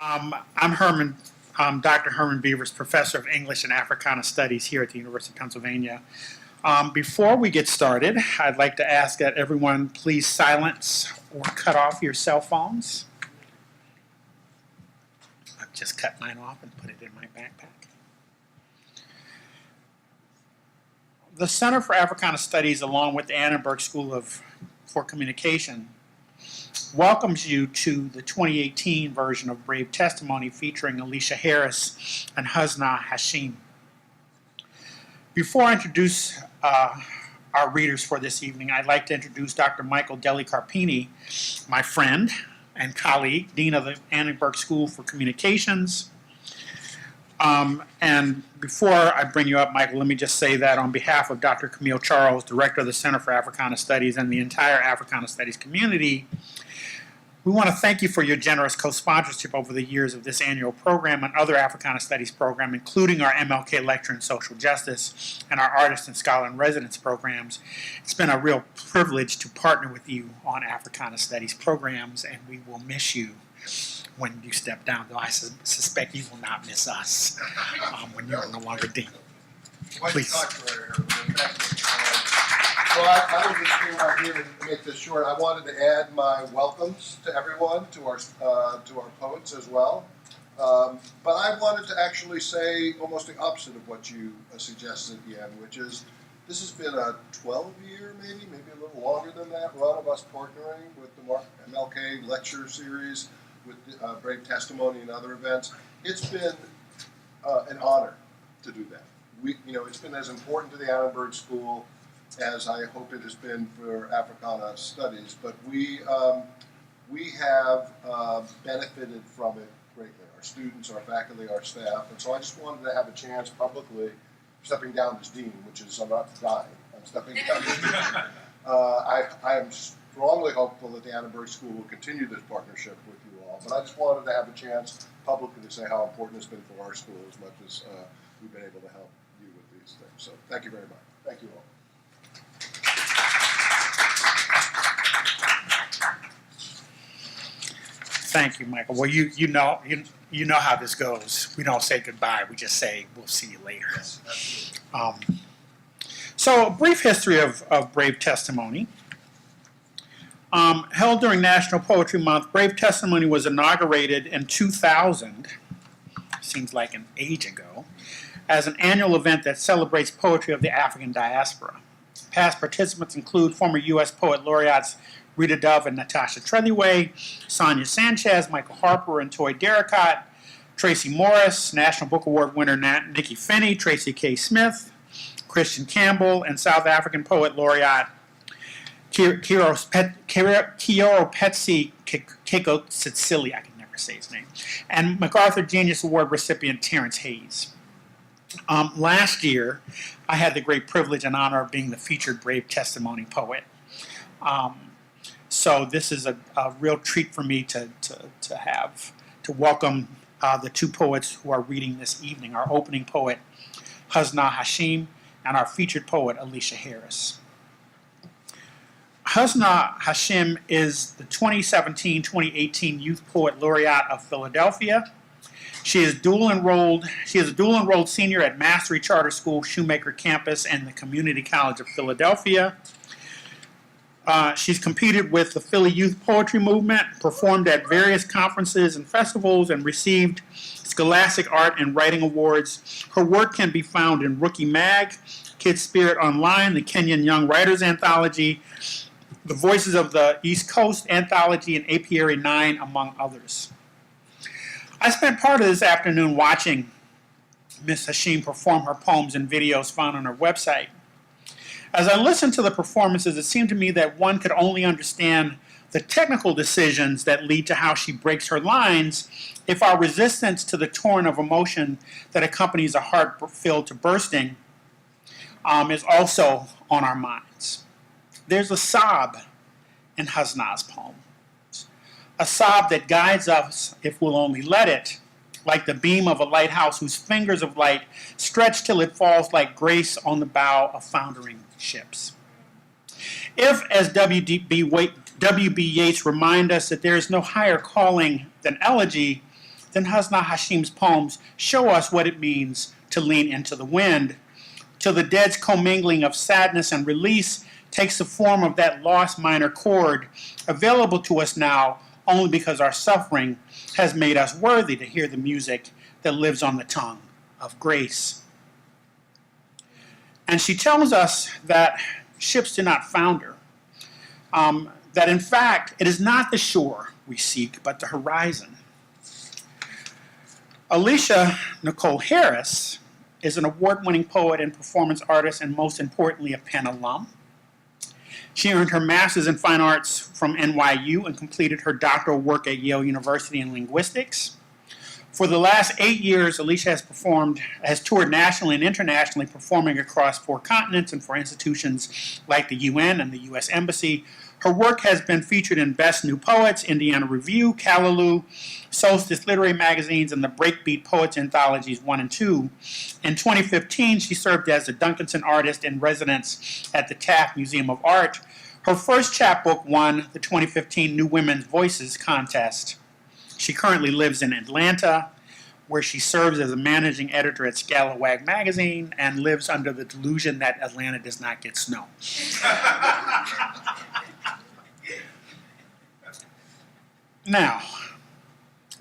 I'm Dr. Herman Beavers, Professor of English and Africana Studies here at the University of Pennsylvania. Before we get started, I'd like to ask that everyone please silence or cut off your cell phones. I've just cut mine off and put it in my backpack. The Center for Africana Studies, along with the Annenberg School for Communication, welcomes you to the 2018 version of Brave Testimony featuring Alicia Harris and Husnaa Hahim. Before I introduce our readers for this evening, I'd like to introduce Dr. Michael Deli Carpini, my friend and colleague, Dean of the Annenberg School for Communications. And before I bring you up, Michael, let me just say that on behalf of Dr. Camille Charles, Director of the Center for Africana Studies, and the entire Africana Studies community, we want to thank you for your generous co-sponsorship over the years of this annual program and other Africana Studies program, including our MLK Lecture in Social Justice and our Artist and Scholar in Residence programs. It's been a real privilege to partner with you on Africana Studies programs, and we will miss you when you step down, though I suspect you will not miss us when you're no longer dean. Please. Well, I was just came out here to make this short. I wanted to add my welcomes to everyone, to our poets as well. But I wanted to actually say almost the opposite of what you suggested at the end, which is this has been a 12-year, maybe a little longer than that, run of us partnering with the MLK lecture series, with Brave Testimony and other events. It's been an honor to do that. It's been as important to the Annenberg School as I hope it has been for Africana Studies, but we have benefited from it greatly. Our students, our faculty, our staff, and so I just wanted to have a chance publicly, stepping down as dean, which is I'm not dying. I'm stepping down as dean. I am strongly hopeful that the Annenberg School will continue this partnership with you all, but I just wanted to have a chance publicly to say how important it's been for our school as much as we've been able to help you with these things. So thank you very much. Thank you all. Thank you, Michael. Well, you know how this goes. We don't say goodbye. We just say we'll see you later. Yes, So, a brief history of Brave Testimony. Held during National Poetry Month, Brave Testimony was inaugurated in 2000, seems like an age ago, as an annual event that celebrates poetry of the African diaspora. Past participants include former U.S. Poet Laureates Rita Dove and Natasha Trethewey, Sonia Sanchez, Michael Harper and Toy Derricott, Tracy Morris, National Book Award winner Nikki Finney, Tracy K. Smith, Christian Campbell, and South African Poet Laureate Kioro Petsy Keiko Tsitsili, I can never say his name, and MacArthur Genius Award recipient Terrence Hayes. Last year, I had the great privilege and honor of being the featured Brave Testimony poet. So this is a real treat for me to welcome the two poets who are reading this evening, our opening poet, Husnaa Hahim, and our featured poet, Alicia Harris. Husnaa Hahim is the 2017-2018 Youth Poet Laureate of Philadelphia. She is a dual enrolled senior at Mastery Charter School, Shoemaker Campus, and the Community College of Philadelphia. She's competed with the Philly Youth Poetry Movement, performed at various conferences and festivals, and received Scholastic Art and Writing Awards. Her work can be found in Rookie Mag, Kids Spirit Online, the Kenyan Young Writers Anthology, the Voices of the East Coast Anthology, and Apiary 9, among others. I spent part of this afternoon watching Ms. Hahim perform her poems and videos found on her website. As I listened to the performances, it seemed to me that one could only understand the technical decisions that lead to how she breaks her lines if our resistance to the torrent of emotion that accompanies a heart filled to bursting is also on our minds. There's a sob in Husnaa's poem, a sob that guides us if we'll only let it, like the beam of a lighthouse whose fingers of light stretch till it falls like grace on the bow of foundering ships. If, as W.B. Yeats remind us that there is no higher calling than elegy, then Husnaa Hashim's poems show us what it means to lean into the wind, till the dead's commingling of sadness and release takes the form of that lost minor chord, available to us now only because our suffering has made us worthy to hear the music that lives on the tongue of grace. And she tells us that ships do not founder, that in fact it is not the shore we seek, but the horizon. Alicia Nicole Harris is an award-winning poet and performance artist, and most importantly, a Penn alum. She earned her master's in fine arts from NYU and completed her doctoral work at Yale University in linguistics. For the last 8 years, Alicia has toured nationally and internationally, performing across 4 continents and for institutions like the UN and the U.S. Embassy. Her work has been featured in Best New Poets, Indiana Review, Callaloo, Solstice Literary Magazines, and the Breakbeat Poets Anthologies 1 and 2. In 2015, she served as the Duncanson Artist in Residence at the Taft Museum of Art. Her first chapbook won the 2015 New Women's Voices contest. She currently lives in Atlanta, where she serves as a managing editor at Scalawag Magazine and lives under the delusion that Atlanta does not get snow. Now,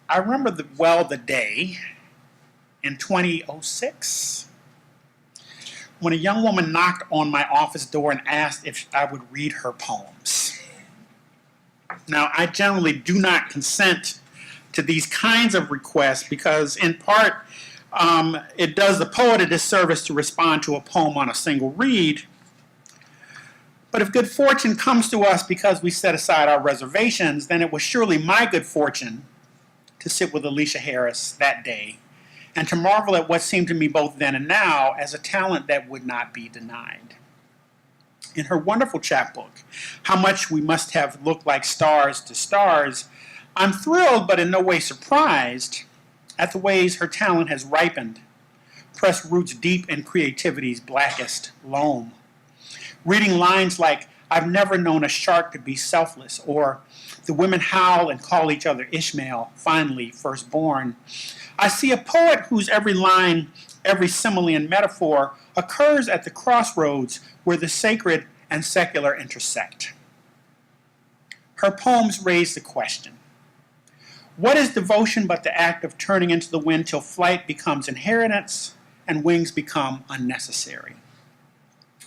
I remember the day in 2006 when a young woman knocked on my office door and asked if I would read her poems. Now, I generally do not consent to these kinds of requests because, in part, it does the poet a disservice to respond to a poem on a single read. But if good fortune comes to us because we set aside our reservations, then it was surely my good fortune to sit with Alicia Harris that day and to marvel at what seemed to me both then and now as a talent that would not be denied. In her wonderful chapbook, How Much We Must Have Looked Like Stars to Stars, I'm thrilled but in no way surprised at the ways her talent has ripened, pressed roots deep in creativity's blackest loam. Reading lines like, I've never known a shark to be selfless, or the women howl and call each other Ishmael, finally firstborn. I see a poet whose every line, every simile and metaphor occurs at the crossroads where the sacred and secular intersect. Her poems raise the question, what is devotion but the act of turning into the wind till flight becomes inheritance and wings become unnecessary?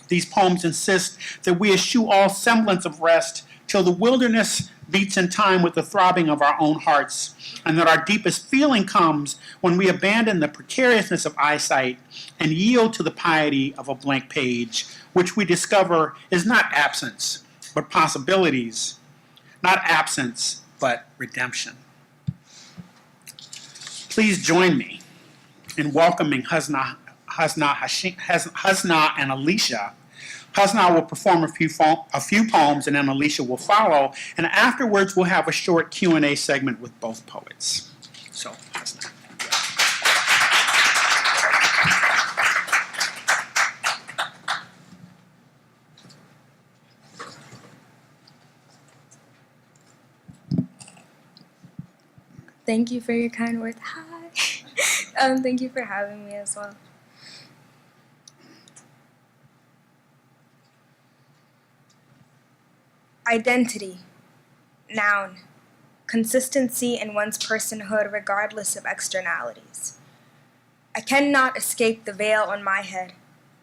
These poems insist that we eschew all semblance of rest till the wilderness beats in time with the throbbing of our own hearts, and that our deepest feeling comes when we abandon the precariousness of eyesight and yield to the piety of a blank page, which we discover is not absence, but possibilities, not absence, but redemption. Please join me in welcoming Husnaa and Alicia. Husnaa will perform a few poems, and then Alicia will follow. And afterwards, we'll have a short Q&A segment with both poets. So, Husnaa. Thank you for your kind words. Hi. Thank you for having me as well. Identity. Noun. Consistency in one's personhood regardless of externalities. I cannot escape the veil on my head.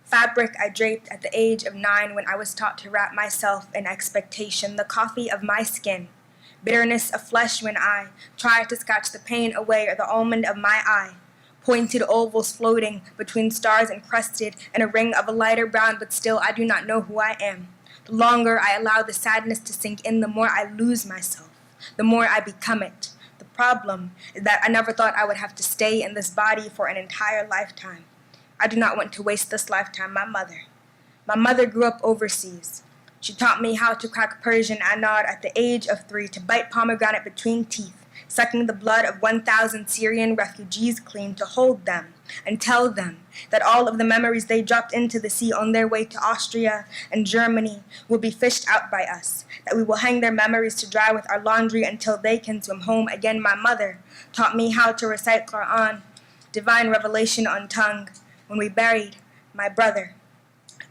Fabric I draped at the age of 9 when I was taught to wrap myself in expectation, the coffee of my skin. Bitterness of flesh when I tried to scratch the pain away, or the almond of my eye. Pointed ovals floating between stars encrusted in a ring of a lighter brown, but still I do not know who I am. The longer I allow the sadness to sink in, the more I lose myself, the more I become it. The problem is that I never thought I would have to stay in this body for an entire lifetime. I do not want to waste this lifetime. My mother grew up overseas. She taught me how to crack Persian anad at the age of 3, to bite pomegranate between teeth, sucking the blood of 1,000 Syrian refugees clean to hold them and tell them that all of the memories they dropped into the sea on their way to Austria and Germany will be fished out by us, that we will hang their memories to dry with our laundry until they can swim home again. My mother taught me how to recite Quran, divine revelation on tongue, when we buried my brother.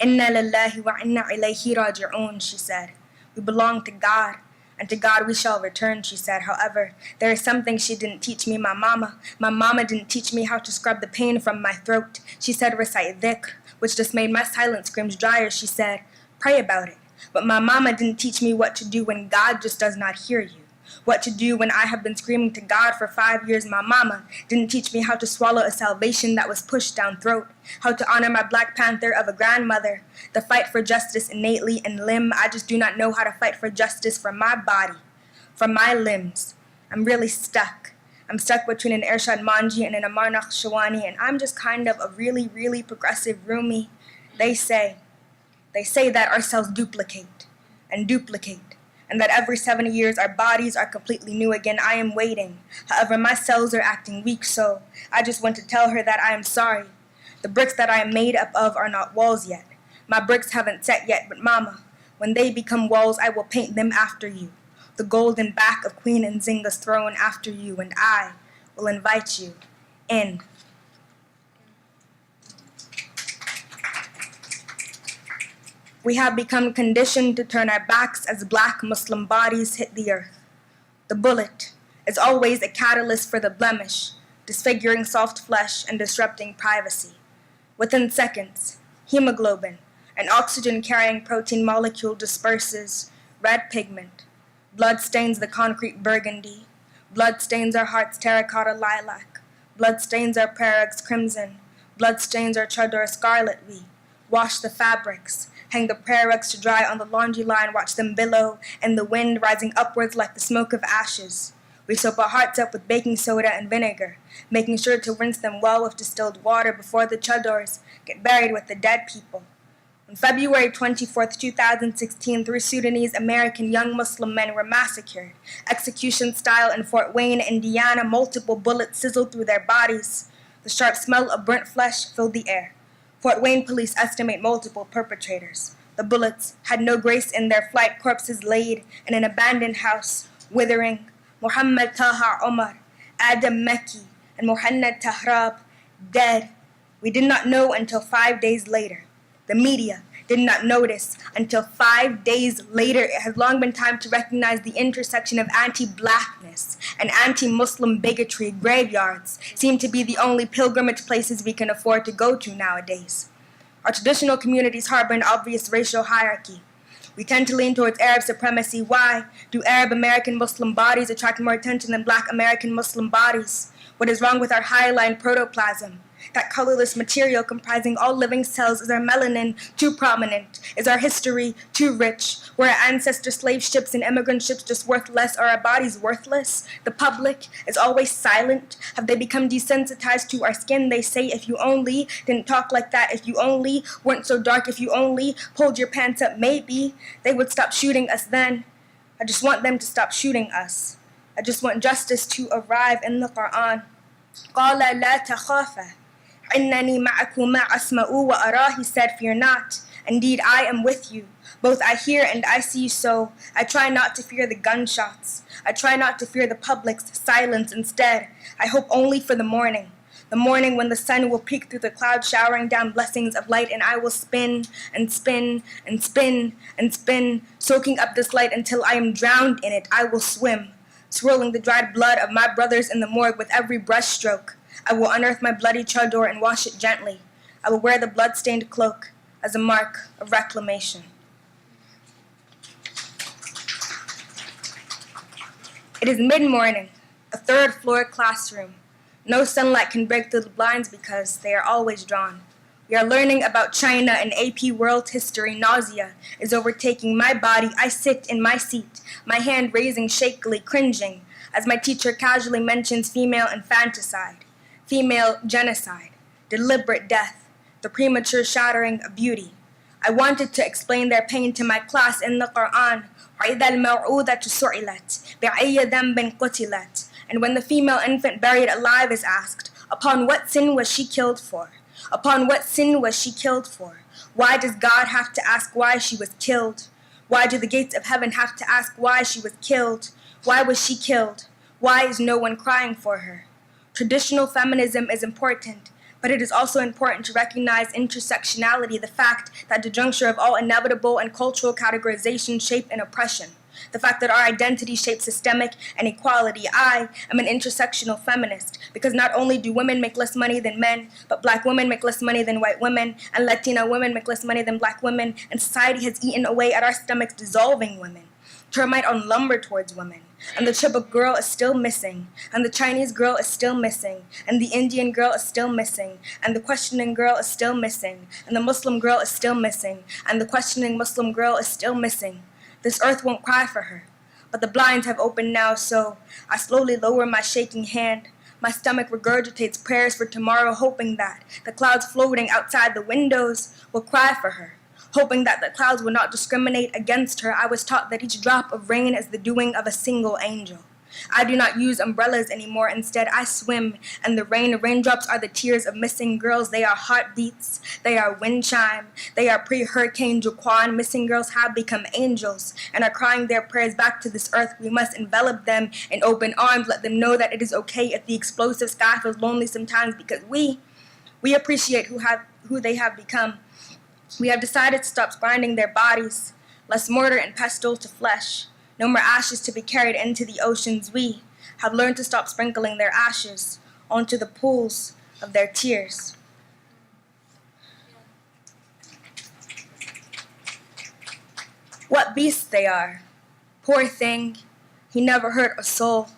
Inna lillahi wa inna ilayhi raji'un, she said. We belong to God, and to God we shall return, she said. However, there is something she didn't teach me, my mama. My mama didn't teach me how to scrub the pain from my throat. She said recite dhikr, which just made my silent screams drier. She said, pray about it. But my mama didn't teach me what to do when God just does not hear you. What to do when I have been screaming to God for 5 years. My mama didn't teach me how to swallow a salvation that was pushed down throat, how to honor my Black Panther of a grandmother, the fight for justice innately in limb. I just do not know how to fight for justice from my body, from my limbs. I'm really stuck. I'm stuck between an Ershad Manji and an Amarnakh Shawani, and I'm just kind of a really, really progressive roomie. They say that our cells duplicate and duplicate, and that every 70 years our bodies are completely new again. I am waiting. However, my cells are acting weak, so I just want to tell her that I am sorry. The bricks that I am made up of are not walls yet. My bricks haven't set yet, but mama, when they become walls, I will paint them after you. The golden back of Queen Nzinga's throne after you, and I will invite you in. We have become conditioned to turn our backs as Black Muslim bodies hit the earth. The bullet is always a catalyst for the blemish, disfiguring soft flesh and disrupting privacy. Within seconds, hemoglobin, an oxygen-carrying protein molecule, disperses red pigment. Blood stains the concrete burgundy. Blood stains our hearts terracotta lilac. Blood stains our prayer rugs crimson. Blood stains our chador scarlet. We wash the fabrics, hang the prayer rugs to dry on the laundry line, watch them billow in the wind, rising upwards like the smoke of ashes. We soap our hearts up with baking soda and vinegar, making sure to rinse them well with distilled water before the chadors get buried with the dead people. On February 24th, 2016, 3 Sudanese American young Muslim men were massacred, execution style in Fort Wayne, Indiana. Multiple bullets sizzled through their bodies. The sharp smell of burnt flesh filled the air. Fort Wayne police estimate multiple perpetrators. The bullets had no grace in their flight. Corpses laid in an abandoned house, withering. Muhammad Taha Omar, Adam Mekki, and Muhannad Tahrab, dead. We did not know until 5 days later. The media did not notice until 5 days later. It has long been time to recognize the intersection of anti-Blackness and anti-Muslim bigotry. Graveyards seem to be the only pilgrimage places we can afford to go to nowadays. Our traditional communities harbor an obvious racial hierarchy. We tend to lean towards Arab supremacy. Why do Arab American Muslim bodies attract more attention than Black American Muslim bodies? What is wrong with our hyaline protoplasm? That colorless material comprising all living cells. Is our melanin too prominent? Is our history too rich? Were our ancestor slave ships and immigrant ships just worth less? Are our bodies worthless? The public is always silent. Have they become desensitized to our skin? They say, if you only didn't talk like that, if you only weren't so dark, if you only pulled your pants up, maybe they would stop shooting us then. I just want them to stop shooting us. I just want justice to arrive in the Quran. قَالَ لَا تَخَافَ إِنَّنِي مَعَكُمَا أَسْمَعُ وَأَرَى. He said, fear not. Indeed, I am with you. Both I hear and I see, so I try not to fear the gunshots. I try not to fear the public's silence. Instead, I hope only for the morning when the sun will peek through the clouds, showering down blessings of light, and I will spin and spin and spin and spin, soaking up this light until I am drowned in it. I will swim, swirling the dried blood of my brothers in the morgue with every brushstroke. I will unearth my bloody chador and wash it gently. I will wear the blood-stained cloak as a mark of reclamation. It is mid-morning, a third-floor classroom. No sunlight can break through the blinds because they are always drawn. We are learning about China and AP World History. Nausea is overtaking my body. I sit in my seat, my hand raising shakily, cringing, as my teacher casually mentions female infanticide, female genocide, deliberate death, the premature shattering of beauty. I wanted to explain their pain to my class in the Quran. وَإِذَا الْمَوْعُودَةُ سُئِلَتْ بِأَيِّ ذَنبٍ قُتِلَتْ. And when the female infant buried alive is asked, upon what sin was she killed for? Upon what sin was she killed for? Why does God have to ask why she was killed? Why do the gates of heaven have to ask why she was killed? Why was she killed? Why is no one crying for her? Traditional feminism is important, but it is also important to recognize intersectionality, the fact that the juncture of all inevitable and cultural categorization shape in oppression. The fact that our identity shapes systemic inequality. I am an intersectional feminist because not only do women make less money than men, but black women make less money than white women, and Latina women make less money than black women, and society has eaten away at our stomachs, dissolving women. Termite on lumber towards women. And the Chibok girl is still missing, and the Chinese girl is still missing, and the Indian girl is still missing, and the questioning girl is still missing, and the Muslim girl is still missing, and the questioning Muslim girl is still missing. This earth won't cry for her, but the blinds have opened now, so I slowly lower my shaking hand. My stomach regurgitates prayers for tomorrow, hoping that the clouds floating outside the windows will cry for her. Hoping that the clouds will not discriminate against her. I was taught that each drop of rain is the doing of a single angel. I do not use umbrellas anymore. Instead, I swim, and the raindrops are the tears of missing girls. They are heartbeats. They are wind chime. They are pre-Hurricane Jaquan. Missing girls have become angels and are crying their prayers back to this earth. We must envelop them in open arms. Let them know that it is okay if the explosive sky feels lonely sometimes, because we appreciate who they have become. We have decided to stop grinding their bodies, less mortar and pestle to flesh, no more ashes to be carried into the oceans. We have learned to stop sprinkling their ashes onto the pools of their tears. What beasts they are. Poor thing, he never hurt a soul.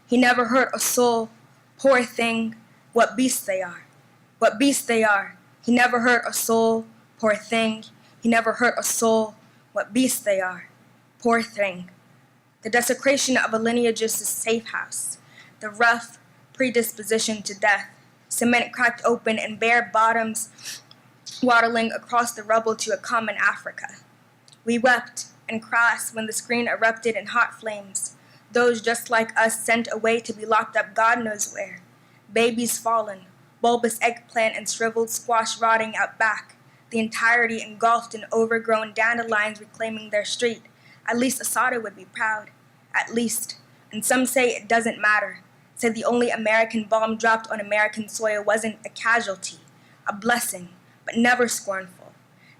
He never hurt a soul. Poor thing, what beasts they are. What beasts they are. He never hurt a soul. Poor thing, he never hurt a soul. What beasts they are. Poor thing. The desecration of a lineage's safe house. The rough predisposition to death. Cement cracked open and bare bottoms waddling across the rubble to a common Africa. We wept and crossed when the screen erupted in hot flames. Those just like us sent away to be locked up God knows where. Babies fallen, bulbous eggplant and shriveled squash rotting out back. The entirety engulfed in overgrown dandelions reclaiming their street. At least Asada would be proud. At least. And some say it doesn't matter. Say the only American bomb dropped on American soil wasn't a casualty, a blessing, but never scornful.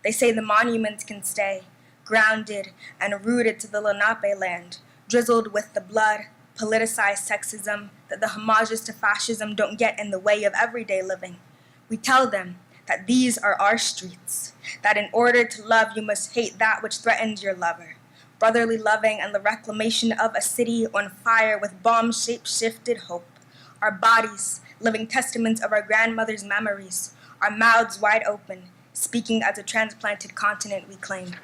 They say the monuments can stay, grounded and rooted to the Lenape land, drizzled with the blood, politicized sexism, that the homages to fascism don't get in the way of everyday living. We tell them that these are our streets, that in order to love you must hate that which threatens your lover. Brotherly loving and the reclamation of a city on fire with bomb-shape-shifted hope. Our bodies, living testaments of our grandmother's memories, our mouths wide open, speaking as a transplanted continent we claim.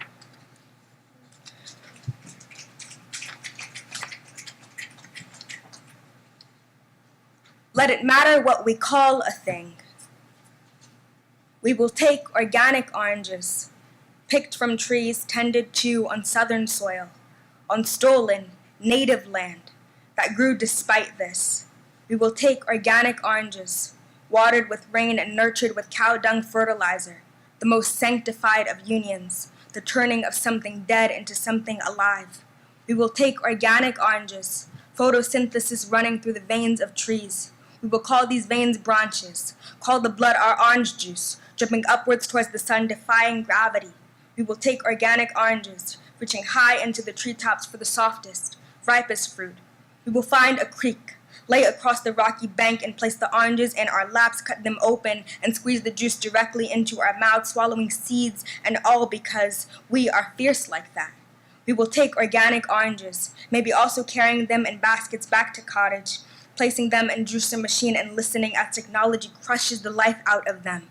Let it matter what we call a thing. We will take organic oranges, picked from trees tended to on southern soil, on stolen, native land that grew despite this. We will take organic oranges, watered with rain and nurtured with cow dung fertilizer, the most sanctified of unions, the turning of something dead into something alive. We will take organic oranges, photosynthesis running through the veins of trees. We will call these veins branches, call the blood our orange juice, dripping upwards towards the sun, defying gravity. We will take organic oranges, reaching high into the treetops for the softest, ripest fruit. We will find a creek, lay across the rocky bank and place the oranges in our laps, cut them open, and squeeze the juice directly into our mouths, swallowing seeds and all because we are fierce like that. We will take organic oranges, maybe also carrying them in baskets back to cottage, placing them in juicer machine and listening as technology crushes the life out of them.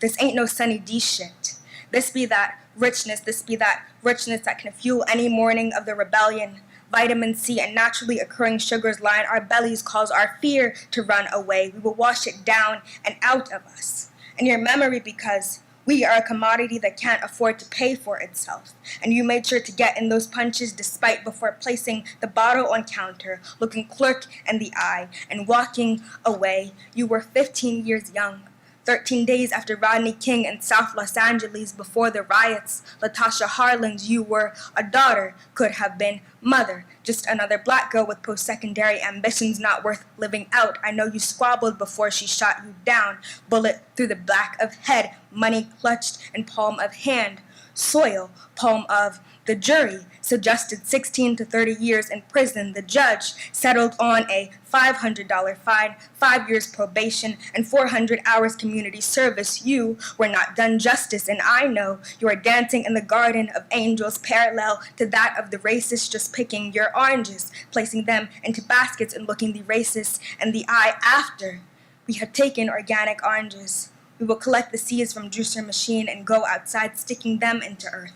This ain't no Sunny D shit. This be that richness that can fuel any morning of the rebellion. Vitamin C and naturally occurring sugars line our bellies, cause our fear to run away. We will wash it down and out of us. And your memory, because We are a commodity that can't afford to pay for itself. And you made sure to get in those punches despite before placing the bottle on counter, looking clerk in the eye, and walking away. You were 15 years young. 13 days after Rodney King in South Los Angeles before the riots, Latasha Harlins, you were a daughter, could have been mother, just another black girl with post-secondary ambitions not worth living out. I know you squabbled before she shot you down, bullet through the back of head, money clutched in palm of hand, soil, palm of the jury suggested 16 to 30 years in prison. The judge settled on a $500 fine, 5 years probation, and 400 hours community service. You were not done justice, and I know you are dancing in the garden of angels parallel to that of the racist, just picking your oranges, placing them into baskets and looking the racist in the eye after we have taken organic oranges. We will collect the seeds from juicer machine and go outside sticking them into earth.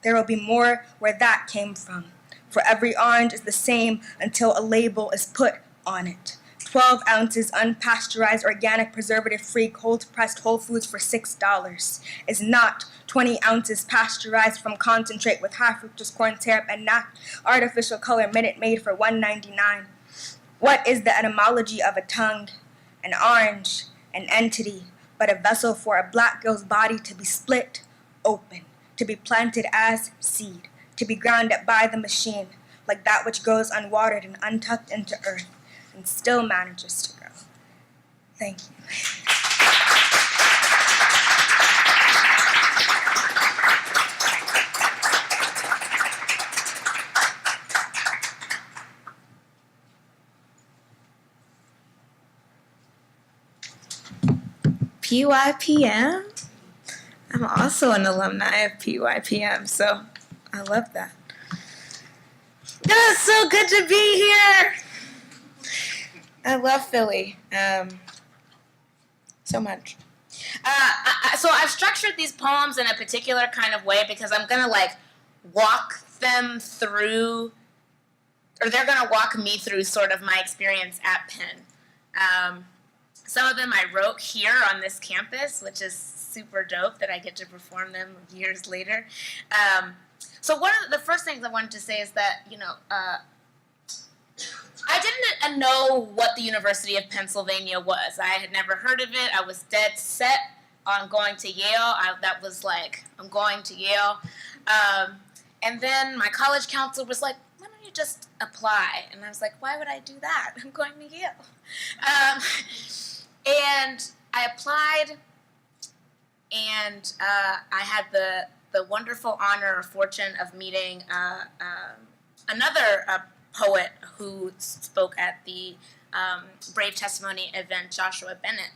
There will be more where that came from. For every orange is the same until a label is put on it. 12 ounces unpasteurized, organic, preservative-free, cold-pressed Whole Foods for $6 is not 20 ounces pasteurized from concentrate with high fructose corn syrup and not artificial color Minute Maid for $1.99. What is the etymology of a tongue? An orange, an entity, but a vessel for a black girl's body to be split open, to be planted as seed, to be ground up by the machine, like that which goes unwatered and untucked into earth, and still manages to grow. Thank you. PYPM? I'm also an alumni of PYPM, so I love that. It's so good to be here. I love Philly so much. So I've structured these poems in a particular kind of way because I'm going to walk them through, or they're going to walk me through sort of my experience at Penn. Some of them I wrote here on this campus, which is super dope that I get to perform them years later. So one of the first things I wanted to say is that, I didn't know what the University of Pennsylvania was. I had never heard of it. I was dead set on going to Yale. That was I'm going to Yale. And then my college counselor was like, why don't you just apply? And I was like, why would I do that? I'm going to Yale. And I applied, and I had the wonderful honor or fortune of meeting another poet who spoke at the Brave Testimony event, Joshua Bennett.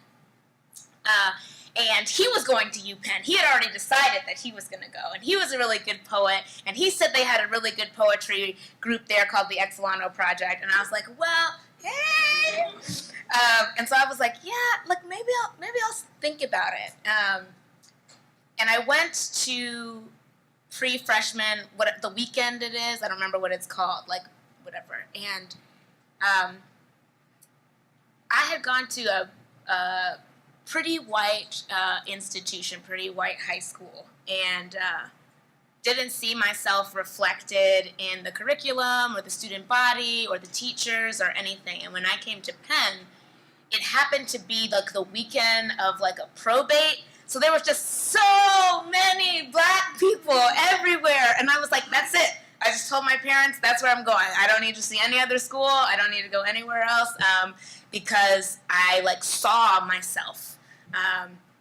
And he was going to UPenn. He had already decided that he was going to go. And he was a really good poet. And he said they had a really good poetry group there called the Exolano Project. And I was like, well, hey. And so I was like, yeah, maybe I'll think about it. And I went to pre-freshman, what the weekend it is. I don't remember what it's called, whatever. And I had gone to a pretty white institution, pretty white high school, and didn't see myself reflected in the curriculum or the student body or the teachers or anything. And when I came to Penn, it happened to be the weekend of a probate. So there was just so many black people everywhere. And I was like, that's it. I just told my parents, that's where I'm going. I don't need to see any other school. I don't need to go anywhere else because I saw myself.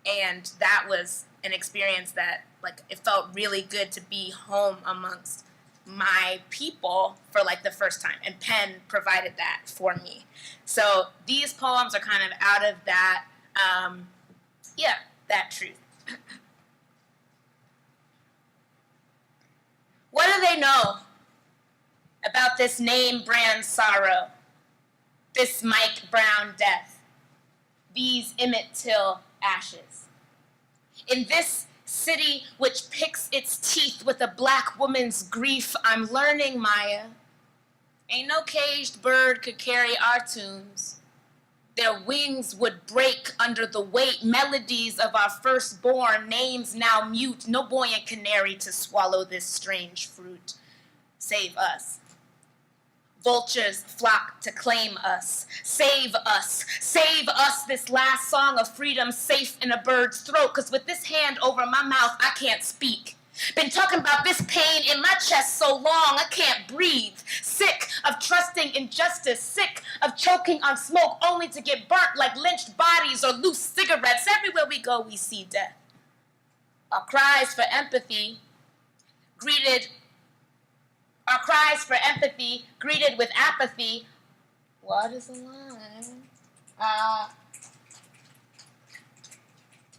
And that was an experience that it felt really good to be home amongst my people for the first time. And Penn provided that for me. So these poems are kind of out of that, that truth. What do they know about this name brand sorrow, this Mike Brown death, these Emmett Till ashes? In this city which picks its teeth with a black woman's grief, I'm learning, Maya, ain't no caged bird could carry our tunes. Their wings would break under the weight. Melodies of our firstborn, names now mute. No buoyant canary to swallow this strange fruit. Save us. Vultures flock to claim us. Save us. Save us, this last song of freedom safe in a bird's throat. Because with this hand over my mouth, I can't speak. Been talking about this pain in my chest so long, I can't breathe. Sick of trusting injustice, sick of choking on smoke only to get burnt like lynched bodies or loose cigarettes. Everywhere we go, we see death. Our cries for empathy greeted with apathy. What is the line?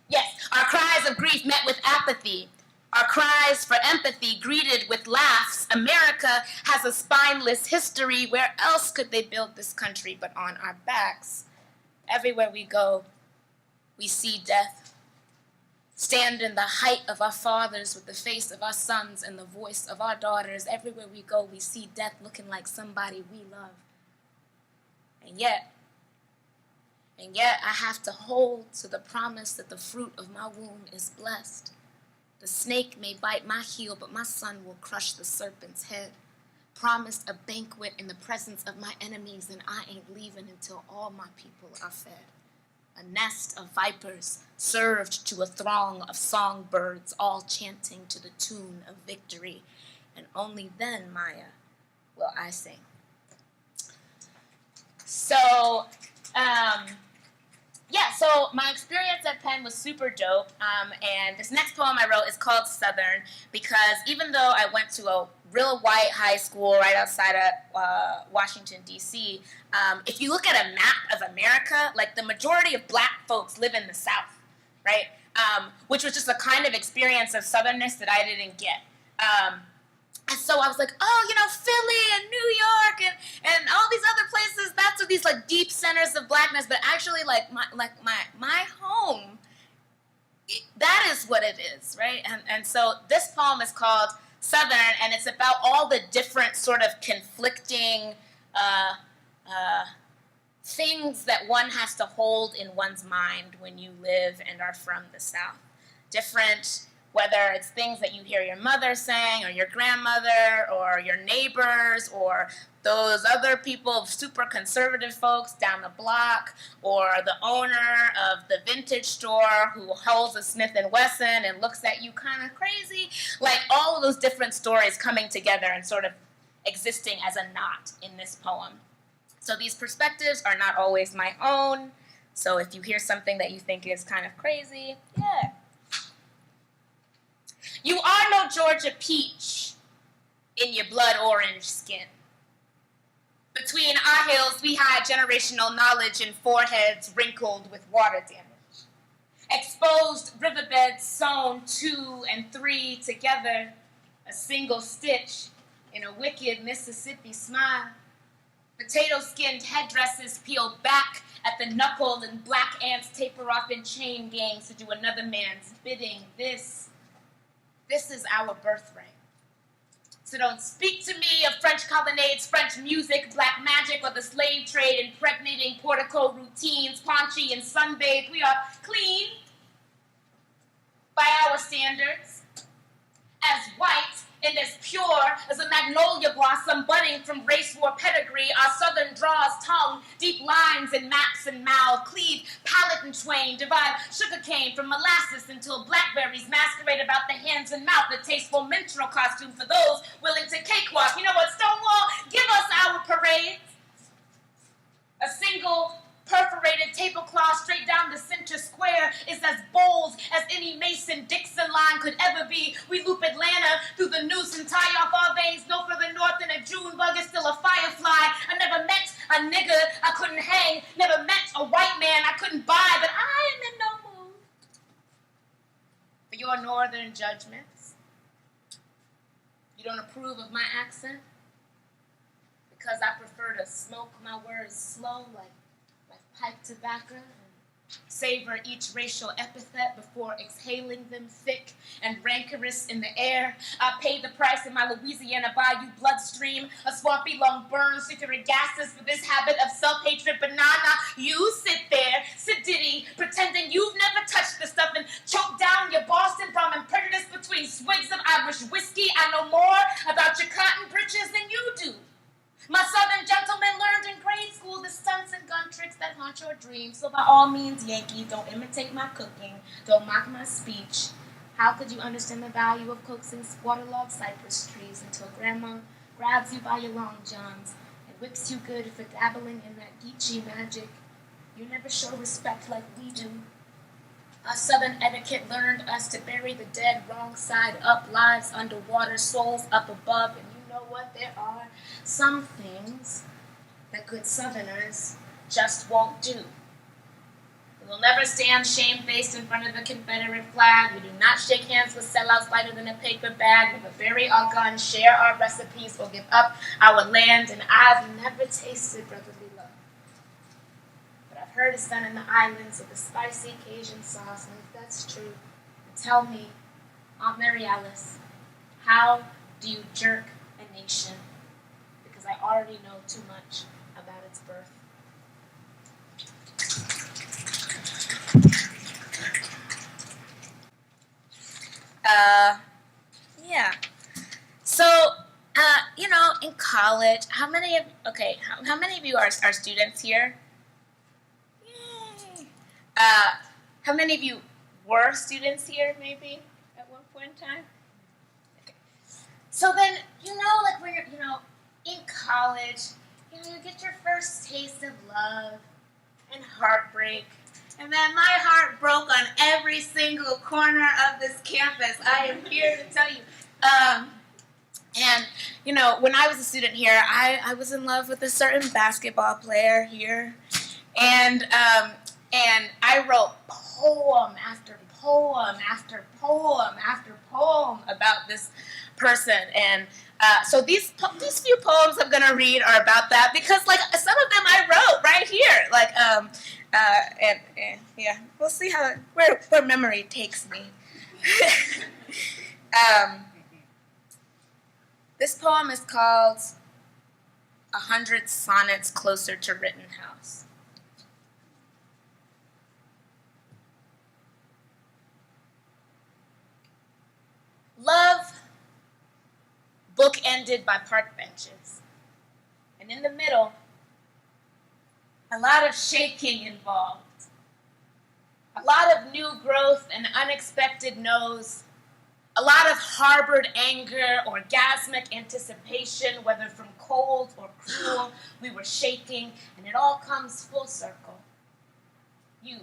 Yes, our cries of grief met with apathy. Our cries for empathy greeted with laughs. America has a spineless history. Where else could they build this country but on our backs? Everywhere we go, we see death. Stand in the height of our fathers with the face of our sons and the voice of our daughters. Everywhere we go, we see death looking like somebody we love. And yet, I have to hold to the promise that the fruit of my womb is blessed. The snake may bite my heel, but my son will crush the serpent's head. Promised a banquet in the presence of my enemies, and I ain't leaving until all my people are fed. A nest of vipers served to a throng of songbirds, all chanting to the tune of victory. And only then, Maya, will I sing. So, so my experience at Penn was super dope, and this next poem I wrote is called Southern, because even though I went to a real white high school right outside of Washington, D.C., if you look at a map of America, like the majority of black folks live in the South, right? Which was just a kind of experience of Southernness that I didn't get. And so I was like, Philly and New York and all these other places, that's what these like deep centers of blackness, but actually my home, that is what it is, right? And so this poem is called Southern, and it's about all the different sort of conflicting things that one has to hold in one's mind when you live and are from the South. Different, whether it's things that you hear your mother saying or your grandmother or your neighbors or those other people, super conservative folks down the block, or the owner of the vintage store who holds a Smith & Wesson and looks at you kind of crazy. Like all of those different stories coming together and sort of existing as a knot in this poem. So these perspectives are not always my own. So if you hear something that you think is kind of crazy, yeah. You are no Georgia peach in your blood orange skin. Between our hills, we hide generational knowledge in foreheads wrinkled with water damage. Exposed riverbeds sewn 2 and 3 together, a single stitch in a wicked Mississippi smile. Potato-skinned headdresses peeled back at the knuckle, and black ants taper off in chain gangs to do another man's bidding. This is our birthright. So don't speak to me of French colonnades, French music, black magic, or the slave trade impregnating portico routines, paunchy and sunbathed. We are clean by our standards, as white and as pure as a magnolia blossom budding from race war pedigree. Our southern draws tongue, deep lines and maps and mouth, cleave palate and twain, divide sugarcane from molasses until blackberries masquerade about the hands and mouth, the tasteful minstrel costume for those willing to cakewalk. You know what, Stonewall? Give us our parades. A single perforated tablecloth straight down the center square is as bold as any Mason-Dixon line could ever be. We loop Atlanta through the noose and tie off our veins no further north than a June bug is still a firefly. I never met a nigger I couldn't hang, never met a white man I couldn't buy, but I am in no mood for your northern judgments. You don't approve of my accent? Because I prefer to smoke my words slow like pipe tobacco and Savor each racial epithet before exhaling them thick and rancorous in the air. I paid the price in my Louisiana bayou bloodstream, a swampy long burn, sulfuric gases for this habit of self-hatred. But nah, you sit there, sididity, pretending you've never touched the stuff and choke down your Boston Brahmin prejudice between swigs of Irish whiskey. I know more about your cotton britches than you do. My southern gentlemen learned in grade school the stunts and gun tricks that haunt your dreams. So by all means, Yankee, don't imitate my cooking. Don't mock my speech. How could you understand the value of coaxing waterlogged cypress trees until grandma grabs you by your long johns and whips you good for dabbling in that Geechee magic? You never show respect like we do. Our southern etiquette learned us to bury the dead wrong side up, lives underwater, souls up above, and you know what? There are some things that good southerners just won't do. We will never stand shamefaced in front of the Confederate flag. We do not shake hands with sellouts lighter than a paper bag. We will bury our guns, share our recipes, or give up our land. And I've never tasted brotherly love. But I've heard it's done in the islands with a spicy Cajun sauce. And if that's true, tell me, Aunt Mary Alice, how do you jerk a nation? Because I already know too much about its birth. Yeah. So, in college, how many of you are students here? Yay. How many of you were students here, maybe, at one point in time? Okay. So then, when you're, in college, you get your first taste of love and heartbreak. And then my heart broke on every single corner of this campus. I am here to tell you. When I was a student here, I was in love with a certain basketball player here. And I wrote poem after poem after poem after poem about this person. And so these few poems I'm gonna read are about that because some of them I wrote right here. Yeah, we'll see where memory takes me. This poem is called 100 Sonnets Closer to Rittenhouse. Love bookended by park benches. And in the middle, a lot of shaking involved. A lot of new growth and unexpected no's. A lot of harbored anger, orgasmic anticipation, whether from cold or cruel, we were shaking, and it all comes full circle. You.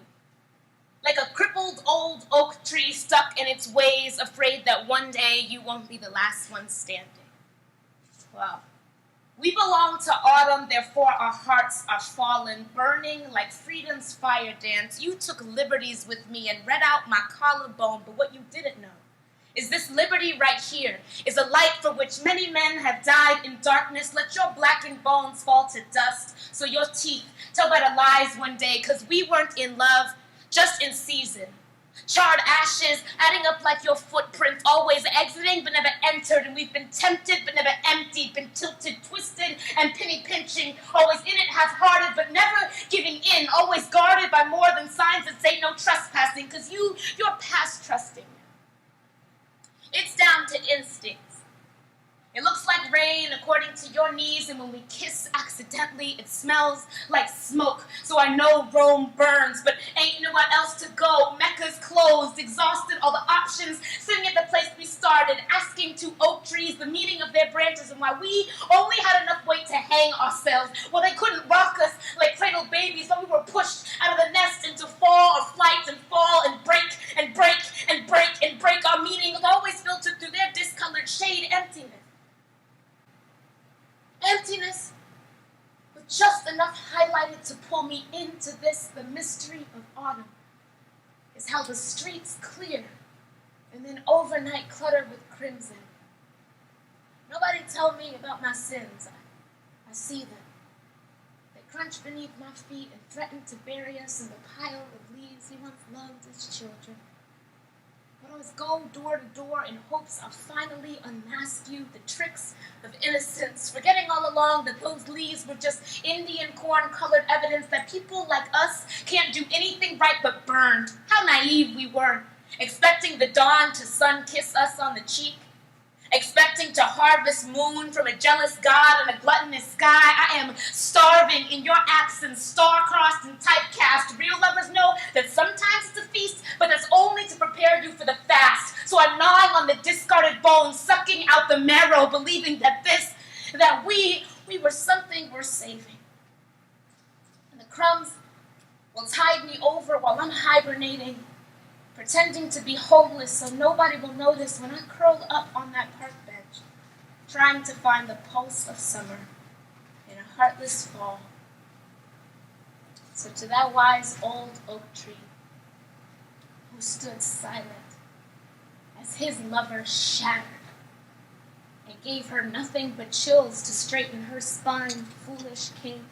Like a crippled old oak tree stuck in its ways, afraid that one day you won't be the last one standing. Well, we belong to autumn, therefore our hearts are fallen, burning like freedom's fire dance. You took liberties with me and read out my collarbone, but what you didn't know is this liberty right here is a light for which many men have died in darkness. Let your blackened bones fall to dust so your teeth tell better lies one day, because we weren't in love, just in season. Charred ashes adding up like your footprint, always exiting but never entered, and we've been tempted but never emptied, been tilted, twisted, and penny pinching, always in it half-hearted but never giving in, always guarded by more than signs that say no trespassing, because you're past trusting. It's down to instincts. It looks like rain according to your needs, and when we kiss accidentally, it smells like smoke. So I know Rome burns, but ain't nowhere else to go. Mecca's closed, exhausted all the options, sitting at the place we started, asking to oak trees the meaning of their branches and why we only had enough weight to hang ourselves. Well, they couldn't rock us like cradled babies, but we were pushed out of the nest into fall or flight and fall and break and break and break and break. Our meaning was always filtered through their discolored shade emptiness. Emptiness, with just enough highlighted to pull me into this. The mystery of autumn is how the streets clear and then overnight clutter with crimson. Nobody tell me about my sins. I see them. They crunch beneath my feet and threaten to bury us in the pile of leaves he once loved his children. Would always go door to door in hopes of finally unmask you, the tricks of innocence, forgetting all along that those leaves were just Indian corn-colored evidence that people like us can't do anything right but burn. How naive we were, expecting the dawn to sun-kiss us on the cheek, expecting to harvest moon from a jealous god and a gluttonous sky. I am starving in your absence, star-crossed and typecast. Real lovers know that sometimes it's a feast, but that's only to prepare you for the fast. So I'm gnawing on the discarded bones, sucking out the marrow, believing that we were something worth saving. And the crumbs will tide me over while I'm hibernating, pretending to be homeless so nobody will notice when I curl up on that park bench, trying to find the pulse of summer in a heartless fall. So to that wise old oak tree, who stood silent as his lover shattered and gave her nothing but chills to straighten her spine, foolish king,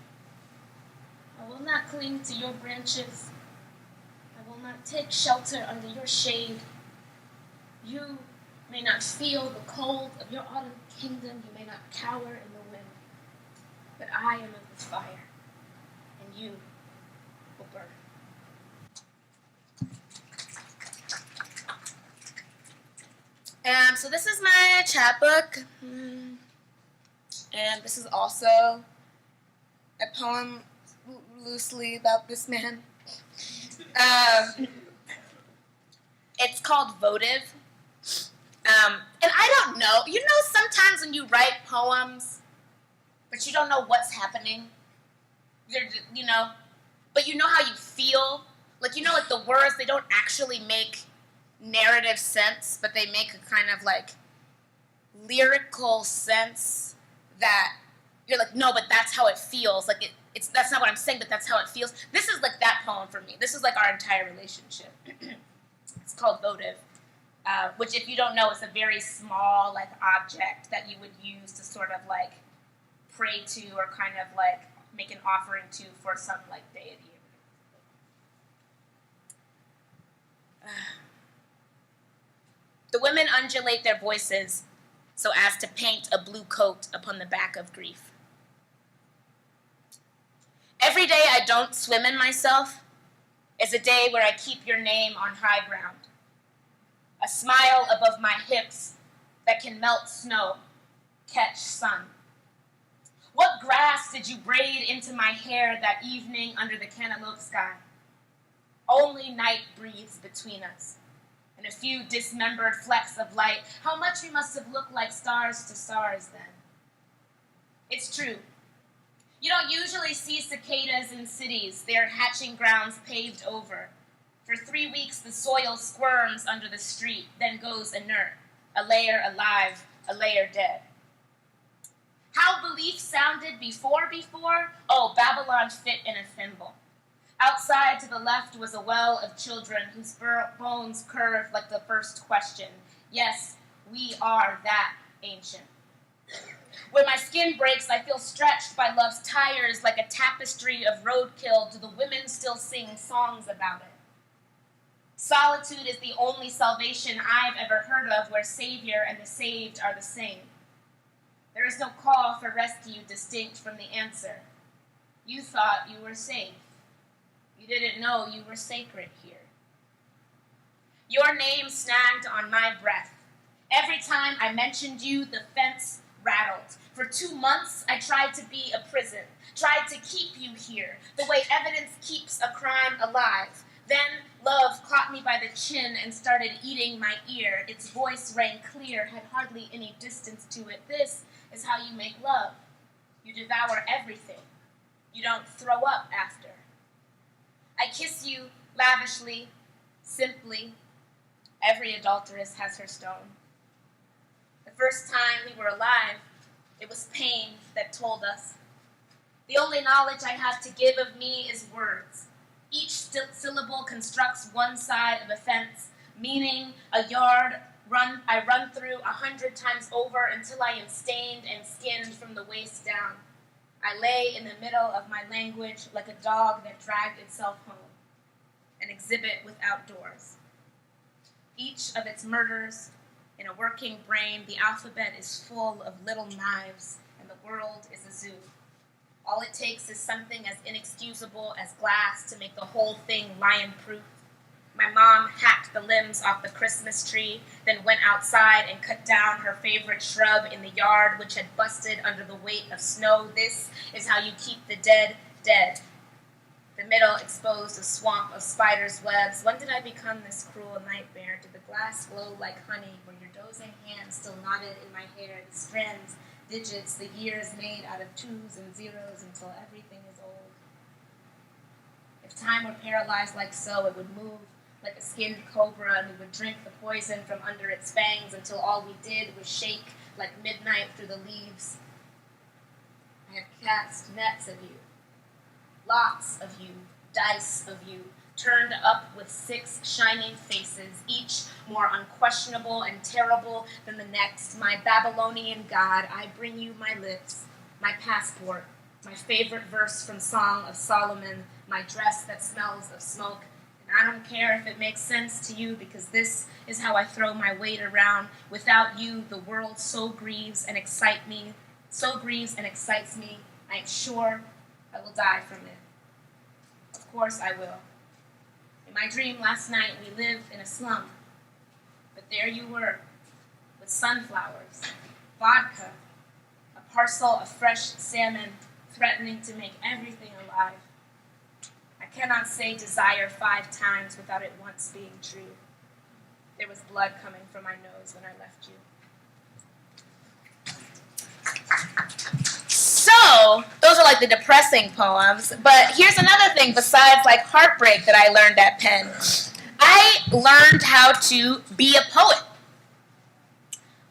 I will not cling to your branches. I will not take shelter under your shade. You may not feel the cold of your autumn kingdom. You may not cower in the wind. But I am of the fire, and you will burn. So this is my chapbook. And this is also a poem loosely about this man. It's called Votive. And I don't know. You know, sometimes when you write poems, but you don't know what's happening, but you know how you feel. Like, like the words, they don't actually make narrative sense, but they make a kind of like lyrical sense that you're like, no, but that's how it feels. Like that's not what I'm saying, but that's how it feels. This is like that poem for me. This is like our entire relationship. It's called Votive, which, if you don't know, is a very small like object that you would use to sort of like pray to or kind of like make an offering to for some like deity. The women undulate their voices so as to paint a blue coat upon the back of grief. Every day I don't swim in myself is a day where I keep your name on high ground. A smile above my hips that can melt snow, catch sun. What grass did you braid into my hair that evening under the cantaloupe sky? Only night breathes between us, and a few dismembered flecks of light. How much we must have looked like stars to stars then. It's true. You don't usually see cicadas in cities, their hatching grounds paved over. For 3 weeks, the soil squirms under the street, then goes inert, a layer alive, a layer dead. How belief sounded before? Oh, Babylon fit in a thimble. Outside to the left was a well of children whose bones curved like the first question. Yes, we are that ancient. Where my skin breaks, I feel stretched by love's tires like a tapestry of roadkill. Do the women still sing songs about it? Solitude is the only salvation I've ever heard of where Savior and the saved are the same. There is no call for rescue distinct from the answer. You thought you were safe. You didn't know you were sacred here. Your name snagged on my breath. Every time I mentioned you, the fence rattled. For 2 months, I tried to be a prison, tried to keep you here, the way evidence keeps a crime alive. Then love caught me by the chin and started eating my ear. Its voice rang clear, had hardly any distance to it. This is how you make love. You devour everything. You don't throw up after. I kiss you lavishly, simply. Every adulteress has her stone. The first time we were alive, it was pain that told us. The only knowledge I have to give of me is words. Each syllable constructs one side of a fence, meaning a yard I run through 100 times over until I am stained and skinned from the waist down. I lay in the middle of my language like a dog that dragged itself home. And exhibit without doors. Each of its murders, in a working brain, the alphabet is full of little knives, and the world is a zoo. All it takes is something as inexcusable as glass to make the whole thing lion-proof. My mom hacked the limbs off the Christmas tree, then went outside and cut down her favorite shrub in the yard, which had busted under the weight of snow. This is how you keep the dead dead. The middle exposed a swamp of spiders' webs. When did I become this cruel nightmare? Did the glass glow like honey? Were your dozing hands still knotted in my hair? The strands, digits, the years made out of 2s and 0s until everything is old. If time were paralyzed like so, it would move like a skinned cobra, and we would drink the poison from under its fangs until all we did was shake like midnight through the leaves. I have cast nets of you, lots of you, dice of you, turned up with 6 shining faces, each more unquestionable and terrible than the next. My Babylonian god, I bring you my lips, my passport, my favorite verse from Song of Solomon, my dress that smells of smoke. And I don't care if it makes sense to you, because this is how I throw my weight around. Without you, the world so grieves and excites me. I am sure I will die from it. Of course I will. In my dream last night, we lived in a slum. But there you were, with sunflowers, vodka, a parcel of fresh salmon threatening to make everything alive. I cannot say desire 5 times without it once being true. There was blood coming from my nose when I left you. So, those are like the depressing poems, but here's another thing besides like heartbreak that I learned at Penn. I learned how to be a poet.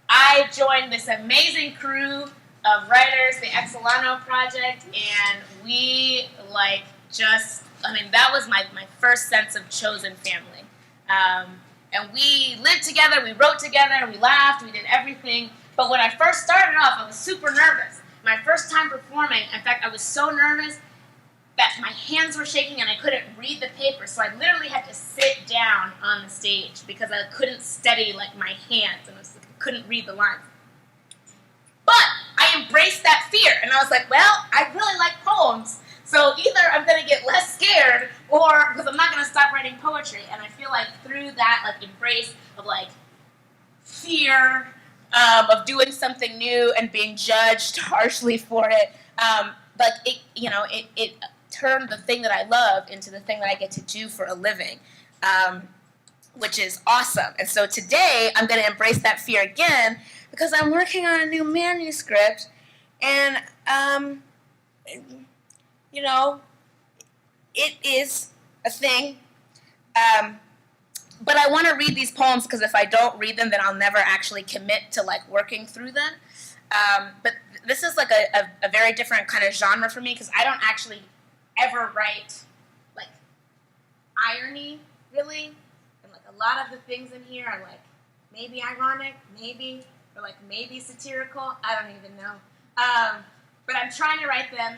I joined this amazing crew of writers, the Exolano Project, and we that was my first sense of chosen family. And we lived together, we wrote together, we laughed, we did everything. But when I first started off, I was super nervous. My first time performing, in fact, I was so nervous that my hands were shaking and I couldn't read the paper. So I literally had to sit down on the stage because I couldn't steady like my hands and I couldn't read the lines. But I embraced that fear and I was like, well, I really like poems. So either I'm going to get less scared or because I'm not going to stop writing poetry. And I feel like through that like embrace of like fear, of doing something new and being judged harshly for it, it turned the thing that I love into the thing that I get to do for a living, which is awesome. And so today I'm going to embrace that fear again because I'm working on a new manuscript, and it is a thing. But I want to read these poems because if I don't read them, then I'll never actually commit to like working through them. But this is like a very different kind of genre for me because I don't actually ever write like irony, really. And like a lot of the things in here are like maybe ironic, or like maybe satirical. I don't even know. But I'm trying to write them,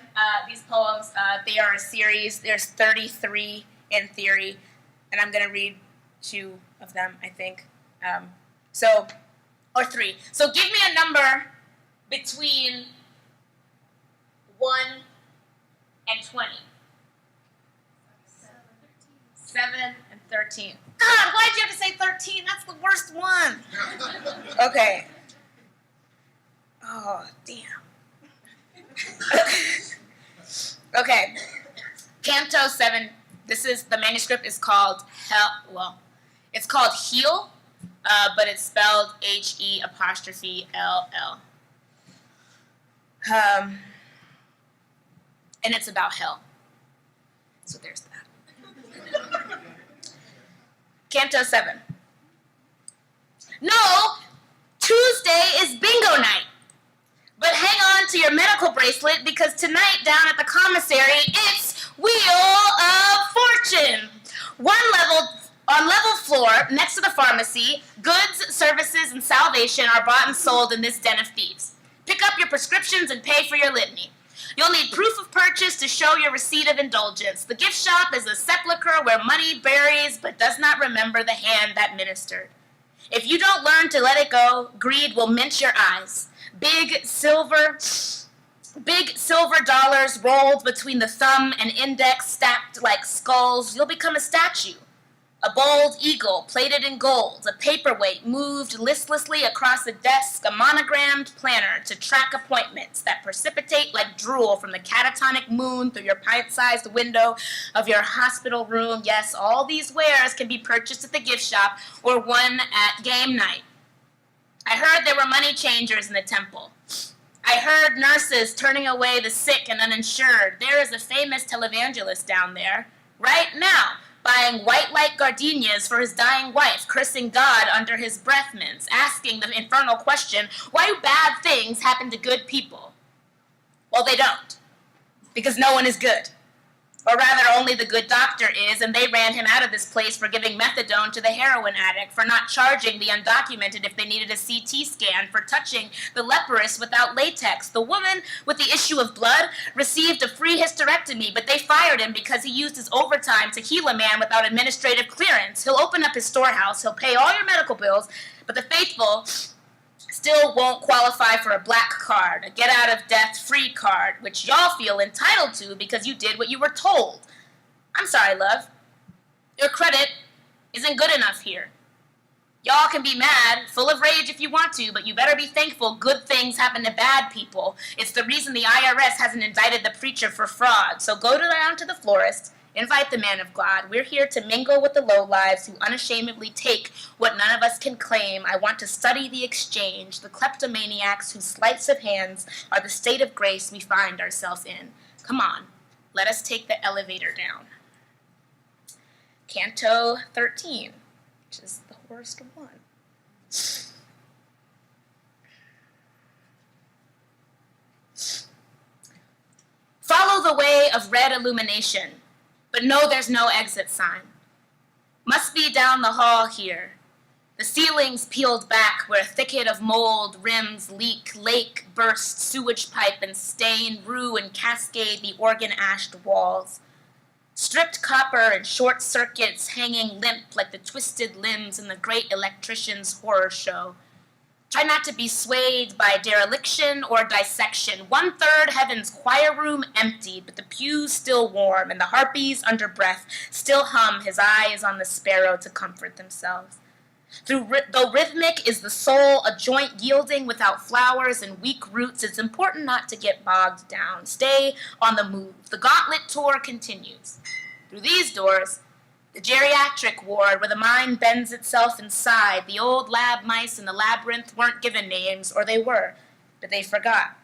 these poems. They are a series. There's 33 in theory, and I'm going to read 2 of them, I think. Or 3. So give me a number between 1 and 20. 7 and 13. God, why'd you have to say 13? That's the worst one. Okay. Oh, damn. Okay. Canto 7. The manuscript is called it's called Heal, but it's spelled HE''LL. And it's about hell. So there's that. Canto 7. No, Tuesday is bingo night. But hang on to your medical bracelet because tonight down at the commissary, it's Wheel of Fortune. On level floor, next to the pharmacy, goods, services, and salvation are bought and sold in this den of thieves. Pick up your prescriptions and pay for your litany. You'll need proof of purchase to show your receipt of indulgence. The gift shop is a sepulcher where money buries but does not remember the hand that ministered. If you don't learn to let it go, greed will mince your eyes. Big silver dollars rolled between the thumb and index stacked like skulls. You'll become a statue. A bald eagle plated in gold, a paperweight moved listlessly across a desk, a monogrammed planner to track appointments that precipitate like drool from the catatonic moon through your pint-sized window of your hospital room. Yes, all these wares can be purchased at the gift shop or won at game night. I heard there were money changers in the temple. I heard nurses turning away the sick and uninsured. There is a famous televangelist down there, right now, buying white light gardenias for his dying wife, cursing God under his breath mints, asking the infernal question, why do bad things happen to good people? Well, they don't, because no one is good. Or rather, only the good doctor is, and they ran him out of this place for giving methadone to the heroin addict, for not charging the undocumented if they needed a CT scan, for touching the leprous without latex. The woman with the issue of blood received a free hysterectomy, but they fired him because he used his overtime to heal a man without administrative clearance. He'll open up his storehouse, he'll pay all your medical bills, but the faithful still won't qualify for a black card, a get-out-of-death-free card, which y'all feel entitled to because you did what you were told. I'm sorry, love. Your credit isn't good enough here. Y'all can be mad, full of rage if you want to, but you better be thankful good things happen to bad people. It's the reason the IRS hasn't indicted the preacher for fraud. So go down to the florist, invite the man of God. We're here to mingle with the lowlives who unashamedly take what none of us can claim. I want to study the exchange, the kleptomaniacs whose sleights of hands are the state of grace we find ourselves in. Come on, let us take the elevator down. Canto 13, which is the worst one. Follow the way of red illumination, but no, there's no exit sign. Must be down the hall here. The ceiling's peeled back where a thicket of mold, rims, leak, lake, burst, sewage pipe, and stain, rue, and cascade the organ-ashed walls. Stripped copper and short circuits hanging limp like the twisted limbs in the great electrician's horror show. Try not to be swayed by dereliction or dissection. 1/3 heaven's choir room empty, but the pews still warm, and the harpies under breath still hum his eyes on the sparrow to comfort themselves. Though rhythmic is the soul, a joint yielding without flowers and weak roots, it's important not to get bogged down. Stay on the move. The gauntlet tour continues. Through these doors, the geriatric ward where the mind bends itself inside. The old lab mice in the labyrinth weren't given names, or they were, but they forgot.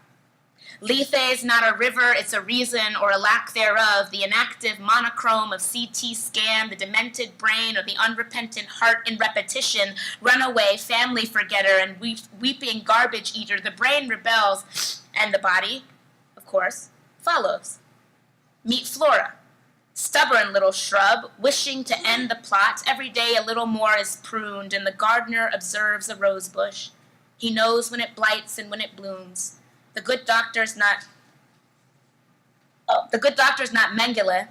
Lethe's not a river, it's a reason or a lack thereof. The inactive monochrome of CT scan, the demented brain or the unrepentant heart in repetition. Runaway, family forgetter, and weeping garbage eater. The brain rebels, and the body, of course, follows. Meet Flora. Stubborn little shrub, wishing to end the plot. Every day a little more is pruned, and the gardener observes a rose bush. He knows when it blights and when it blooms. The good doctor's not Mengele.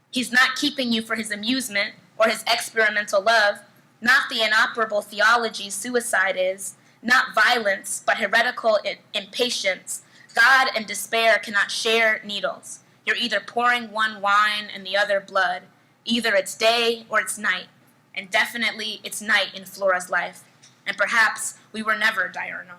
He's not keeping you for his amusement or his experimental love. Not the inoperable theology suicide is. Not violence, but heretical impatience. God and despair cannot share needles. You're either pouring one wine and the other blood. Either it's day or it's night. And definitely it's night in Flora's life. And perhaps we were never diurnal.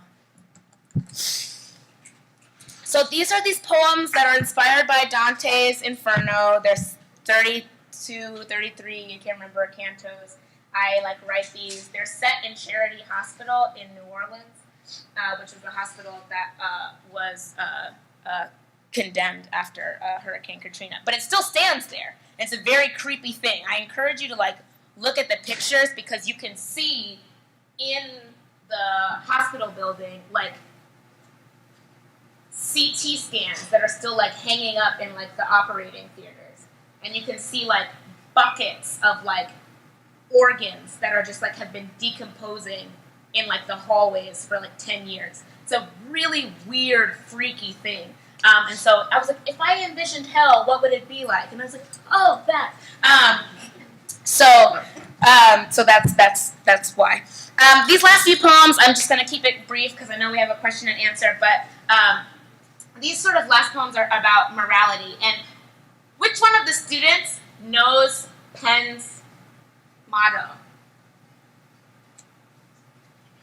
So these are these poems that are inspired by Dante's Inferno. There's 32, 33, I can't remember, cantos. I write these. They're set in Charity Hospital in New Orleans, which was a hospital that was condemned after Hurricane Katrina. But it still stands there. It's a very creepy thing. I encourage you to look at the pictures because you can see in the hospital building CT scans that are still hanging up in the operating theaters, and you can see buckets of organs that are just have been decomposing in the hallways for 10 years. It's a really weird, freaky thing. And so I was like, if I envisioned hell, what would it be like? And I was like, oh, that. So that's why. These last few poems, I'm just going to keep it brief because I know we have a question and answer, but these sort of last poems are about morality. And which one of the students knows Penn's motto?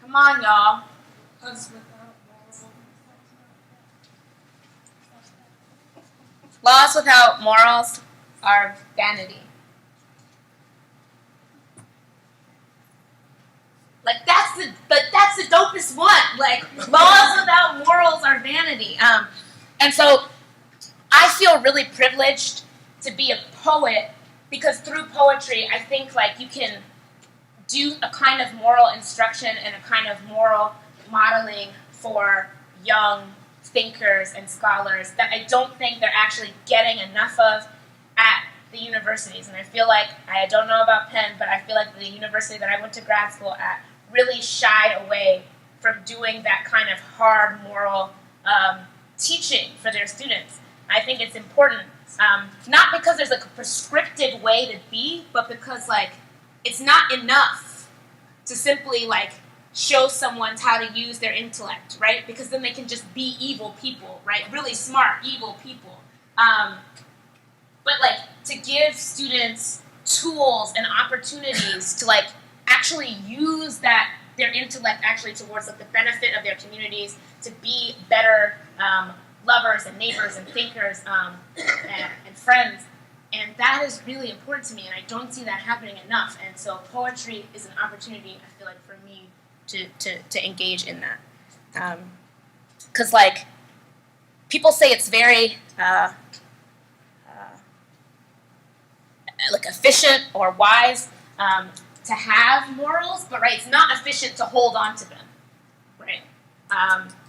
Come on, y'all. Laws without morals are vanity. Like that's the dopest one. Like laws without morals are vanity. And so I feel really privileged to be a poet because through poetry, I think like you can do a kind of moral instruction and a kind of moral modeling for young thinkers and scholars that I don't think they're actually getting enough of at the universities. And I feel like, I don't know about Penn, but I feel like the university that I went to grad school at really shied away from doing that kind of hard moral teaching for their students. I think it's important, not because there's like a prescriptive way to be, but because like it's not enough to simply like show someone how to use their intellect, right? Because then they can just be evil people, right? Really smart, evil people. But like to give students tools and opportunities to like actually use that their intellect actually towards like the benefit of their communities, to be better lovers and neighbors and thinkers and friends. And that is really important to me, and I don't see that happening enough. And so poetry is an opportunity, I feel like, for me to engage in that. Because, like, people say it's very, like, efficient or wise to have morals, but, right, it's not efficient to hold on to them, right?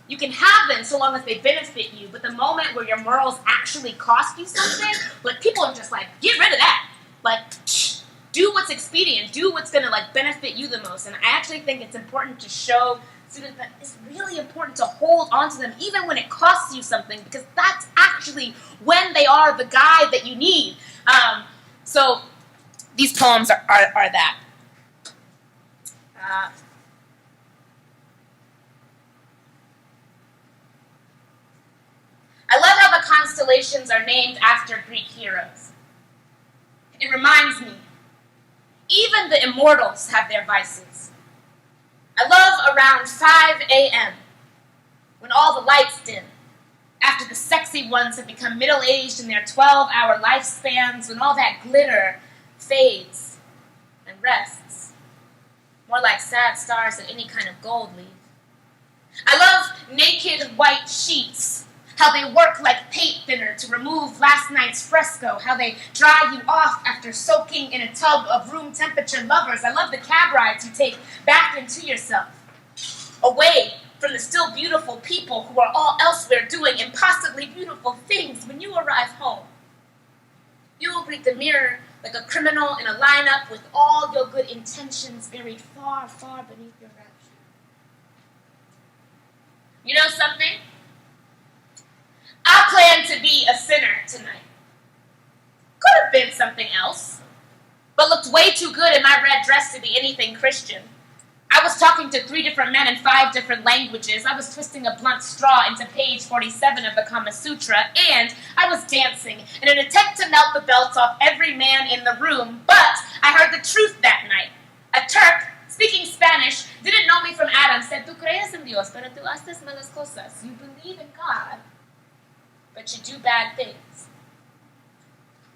You can have them so long as they benefit you, but the moment where your morals actually cost you something, like people are just like, get rid of that. Like, do what's expedient, do what's gonna like benefit you the most. And I actually think it's important to show students that it's really important to hold on to them even when it costs you something, because that's actually when they are the guide that you need. So these poems are that. I love how the constellations are named after Greek heroes. It reminds me, even the immortals have their vices. I love around 5 a.m., when all the lights dim, after the sexy ones have become middle-aged in their 12-hour lifespans, when all that glitter fades and rests, more like sad stars than any kind of gold leaf. I love naked white sheets, how they work like paint thinner to remove last night's fresco, how they dry you off after soaking in a tub of room temperature lovers. I love the cab rides you take back into yourself, away from the still beautiful people who are all elsewhere doing impossibly beautiful things. When you arrive home, you will greet the mirror like a criminal in a lineup with all your good intentions buried far, far beneath your rapture. You know something? I plan to be a sinner tonight. Could have been something else, but looked way too good in my red dress to be anything Christian. I was talking to 3 different men in 5 different languages. I was twisting a blunt straw into page 47 of the Kama Sutra, and I was dancing in an attempt to melt the belts off every man in the room, but I heard the truth that night. A Turk, speaking Spanish, didn't know me from Adam, said, "Tú crees en Dios, pero tú haces malas cosas." You believe in God, but you do bad things.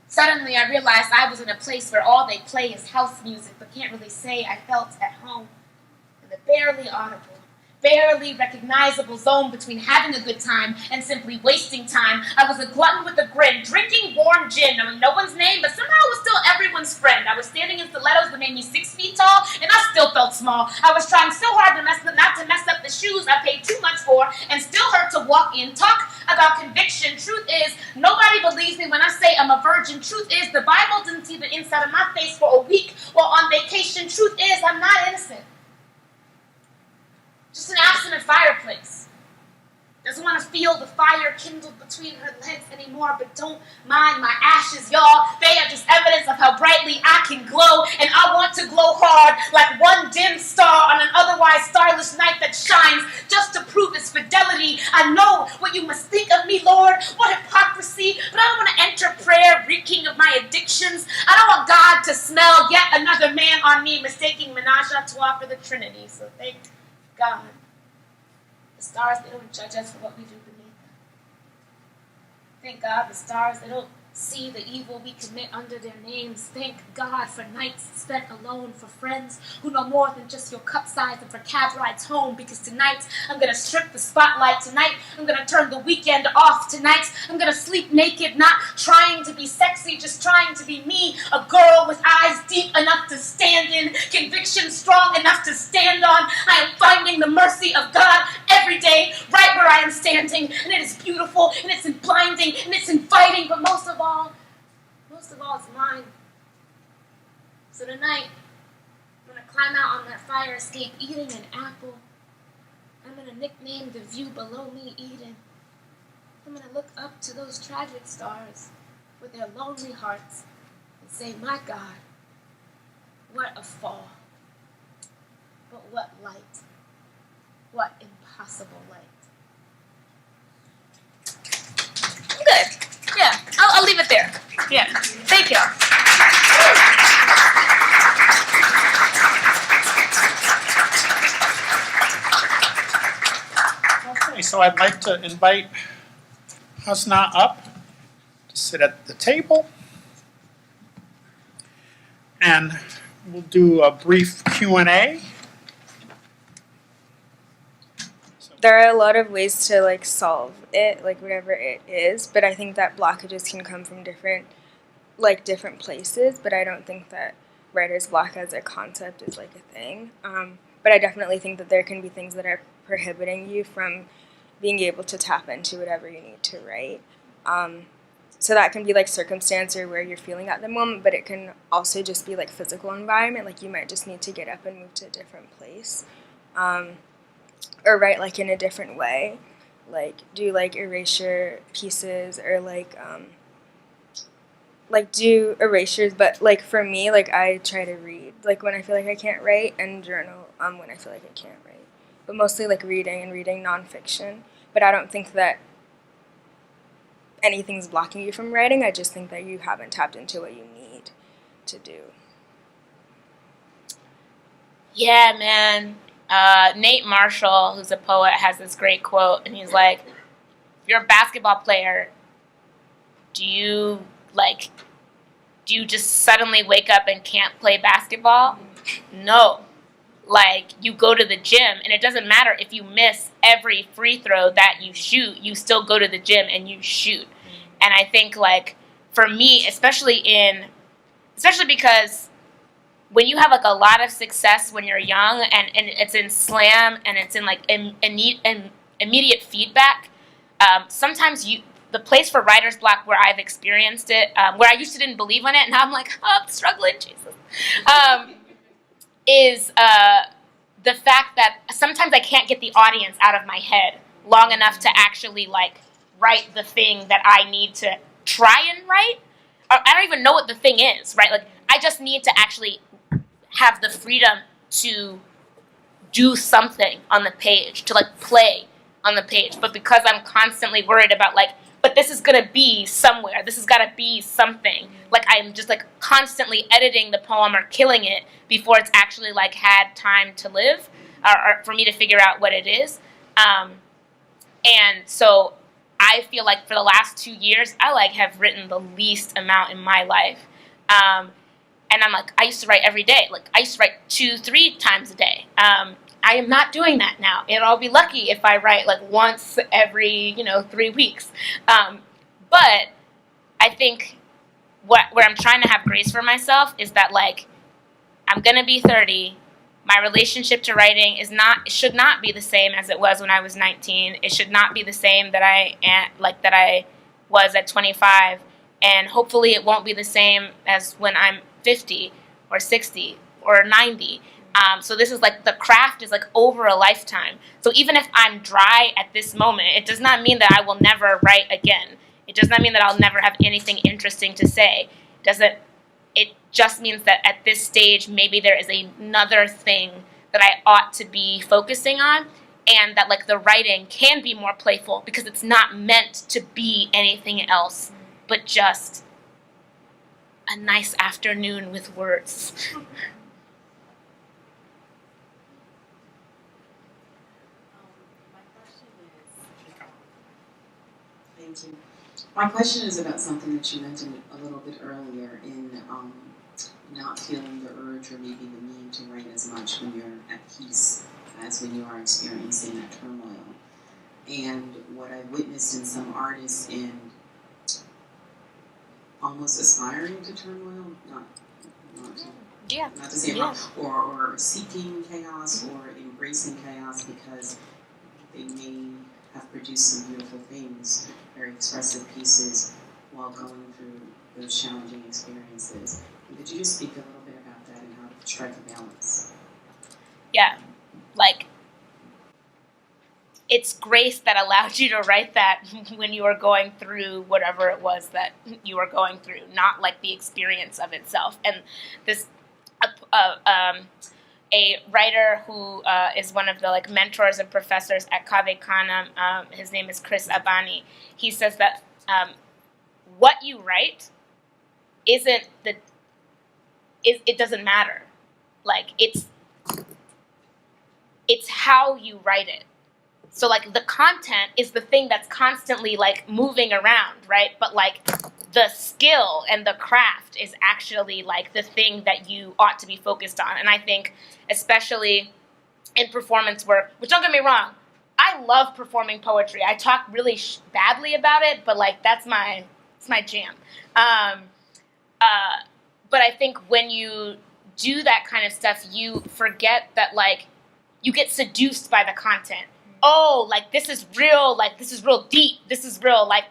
Suddenly I realized I was in a place where all they play is house music, but can't really say I felt at home. In the barely audible, barely recognizable zone between having a good time and simply wasting time, I was a glutton with a grin, drinking warm gin, knowing no one's name, but somehow I was still everyone's friend. I was standing in stilettos that made me 6 feet tall, and I still felt small. I was trying so hard not to mess up the shoes I paid too much for, and still hurt to walk in. Talk about conviction. Truth is, nobody believes me when I say I'm a virgin. Truth is, the Bible didn't see the inside of my face for a week while on vacation. Truth is, I'm not innocent. Just an abstinent fireplace. Doesn't want want to feel the fire kindled between her legs anymore, but don't mind my ashes, y'all. They are just evidence of how brightly I can glow, and I want to glow hard like one dim star on an otherwise starless night that shines just to prove its fidelity. I know what you must think of me, Lord. What hypocrisy, but I don't want to enter prayer reeking of my addictions. I don't want God to smell yet another man on me, mistaking menage a trois for the Trinity. So thank God. The stars, they don't judge us for what we do beneath them. Thank God the stars, they don't see the evil we commit under their names. Thank God for nights spent alone, for friends who know more than just your cup size, and for cab rides home, because tonight I'm going to strip the spotlight. Tonight I'm going to turn the weekend off. Tonight I'm going to sleep naked, not trying to be sexy, just trying to be me, a girl with eyes deep enough to stand in, conviction strong enough to stand on. I am finding the mercy of God every day, right where I am standing, and it is beautiful, and it's blinding, and it's inviting, but most of all, it's mine. So tonight, I'm going to climb out on that fire escape, eating an apple. I'm going to nickname the view below me Eden. I'm going to look up to those tragic stars with their lonely hearts and say, my God, what a fall. But what light. What impossible light. Good. Yeah, I'll leave it there. Yeah, thank you. Okay, so I'd like to invite Husnaa up to sit at the table. And we'll do a brief Q&A. There are a lot of ways to like solve it, like whatever it is, but I think that blockages can come from different places, but I don't think that writer's block as a concept is like a thing. But I definitely think that there can be things that are prohibiting you from being able to tap into whatever you need to write. So that can be like circumstance or where you're feeling at the moment, but it can also just be like physical environment, like you might just need to get up and move to a different place. Or write like in a different way, like do like erasure pieces or like do erasures. But like for me, like I try to read like when I feel like I can't write, and journal when I feel like I can't write. But mostly like reading and reading nonfiction. But I don't think that anything's blocking you from writing. I just think that you haven't tapped into what you need to do. Yeah, man. Nate Marshall, who's a poet, has this great quote, and he's like, if you're a basketball player, do you just suddenly wake up and can't play basketball? No. Like, you go to the gym, and it doesn't matter if you miss every free throw that you shoot, you still go to the gym and you shoot. And I think, like, for me, especially because when you have like a lot of success when you're young, and it's in slam and it's in like immediate feedback, sometimes the place for writer's block where I've experienced it, where I used to didn't believe in it, and now I'm like, oh, I'm struggling, Jesus, is the fact that sometimes I can't get the audience out of my head long enough to actually like write the thing that I need to try and write. Or I don't even know what the thing is, right? Like, I just need to actually have the freedom to do something on the page, to like play on the page. But because I'm constantly worried about like, but this is gonna be somewhere, this has gotta be something, like I'm just like constantly editing the poem or killing it before it's actually like had time to live, or for me to figure out what it is. And so I feel like for the last 2 years, I like have written the least amount in my life. And I'm like, I used to write every day. Like, I used to write 2-3 times a day. I am not doing that now. And I'll be lucky if I write like once every, 3 weeks. But I think where I'm trying to have grace for myself is that like, I'm going to be 30. My relationship to writing should not be the same as it was when I was 19. It should not be the same that I was at 25. And hopefully it won't be the same as when I'm 50 or 60 or 90. So this is like the craft is like over a lifetime. So even if I'm dry at this moment, it does not mean that I will never write again. It does not mean that I'll never have anything interesting to say. It just means that at this stage, maybe there is another thing that I ought to be focusing on, and that like the writing can be more playful because it's not meant to be anything else but just a nice afternoon with words. Thank you. My question is about something that you mentioned a little bit earlier in not feeling the urge or maybe the need to write as much when you're at peace as when you are experiencing that turmoil. And what I witnessed in some artists in almost aspiring to turmoil, not to say Yeah. or seeking chaos or embracing chaos because they may have produced some beautiful things, very expressive pieces while going through those challenging experiences. Could you just speak a little bit about that and how to strike a balance? Yeah, like it's grace that allowed you to write that when you were going through whatever it was that you were going through, not like the experience of itself. And this, a writer who is one of the like mentors and professors at Cave Canem, his name is Chris Abani. He says that what you write it doesn't matter. Like it's how you write it. So like the content is the thing that's constantly like moving around, right? But like the skill and the craft is actually like the thing that you ought to be focused on. And I think especially in performance work, which don't get me wrong, I love performing poetry. I talk really badly about it, but like it's my jam. But I think when you do that kind of stuff, you forget that like you get seduced by the content. Oh, like this is real deep, this is real, like,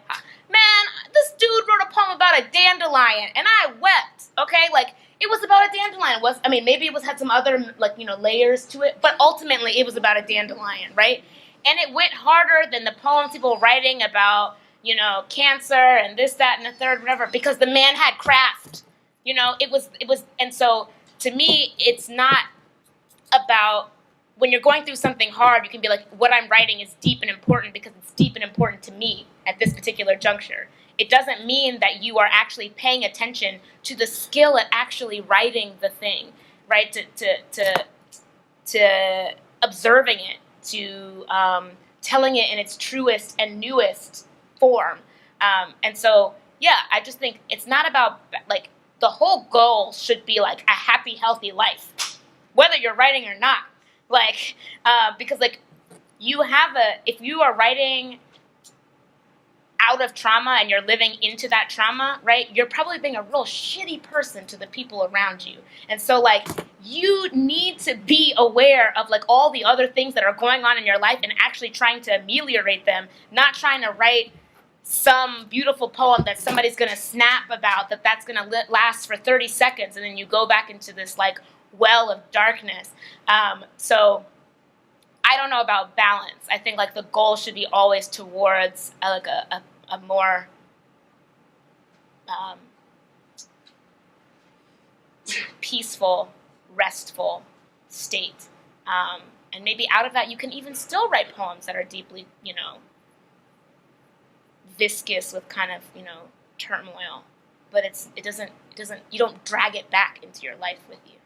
man, this dude wrote a poem about a dandelion, and I wept, okay? Like, it was about a dandelion. Maybe it had some other, like, layers to it, but ultimately it was about a dandelion, right? And it went harder than the poems people were writing about, cancer and this, that, and the third, whatever, because the man had craft, it was, and so, to me, it's not about, when you're going through something hard, you can be like, what I'm writing is deep and important because it's deep and important to me at this particular juncture. It doesn't mean that you are actually paying attention to the skill at actually writing the thing, right? To observing it, to telling it in its truest and newest form. And so, yeah, I just think it's not about, like, the whole goal should be, like, a happy, healthy life, whether you're writing or not. Like, because, like, if you are writing out of trauma and you're living into that trauma, right, you're probably being a real shitty person to the people around you. And so, like, you need to be aware of, like, all the other things that are going on in your life and actually trying to ameliorate them, not trying to write some beautiful poem that somebody's going to snap about, that's going to last for 30 seconds, and then you go back into this, like, well of darkness. So I don't know about balance. I think like the goal should be always towards like a more peaceful, restful state. And maybe out of that you can even still write poems that are deeply, viscous with kind of, turmoil. But it doesn't you don't drag it back into your life with you.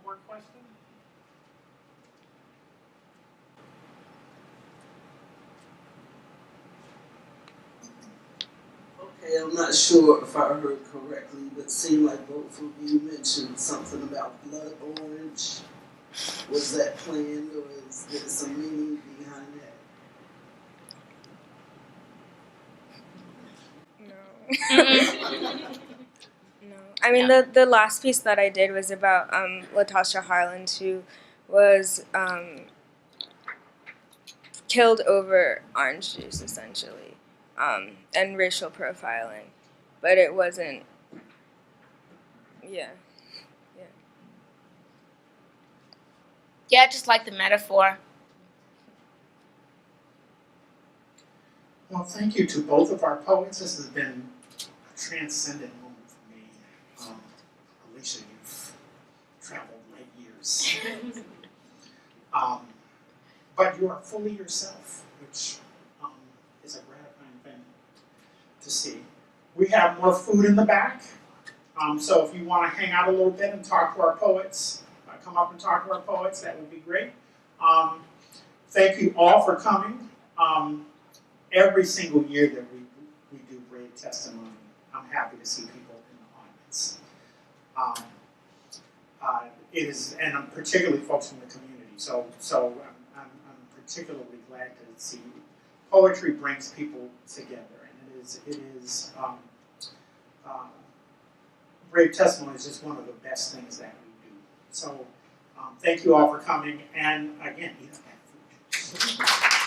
One more question. Okay, I'm not sure if I heard correctly, but it seemed like both of you mentioned something about blood orange. Was that planned, or is there some meaning behind that? No. No. I mean, the last piece that I did was about Latasha Harland, who was killed over orange juice, essentially, and racial profiling. But it wasn't, yeah. Yeah, I just like the metaphor. Well, thank you to both of our poets. This has been a transcendent moment for me. Alicia, you've traveled light years. But you are fully yourself, which is a gratifying thing to see. We have more food in the back. So if you want to hang out a little bit and talk to our poets, come up and talk to our poets, that would be great. Thank you all for coming. Every single year that we do Brave Testimony, I'm happy to see people in the audience. It is, and I'm particularly folks from the community. So I'm particularly glad to see poetry brings people together, and it is Brave Testimony is just one of the best things that we do. So thank you all for coming, and again, eat that food.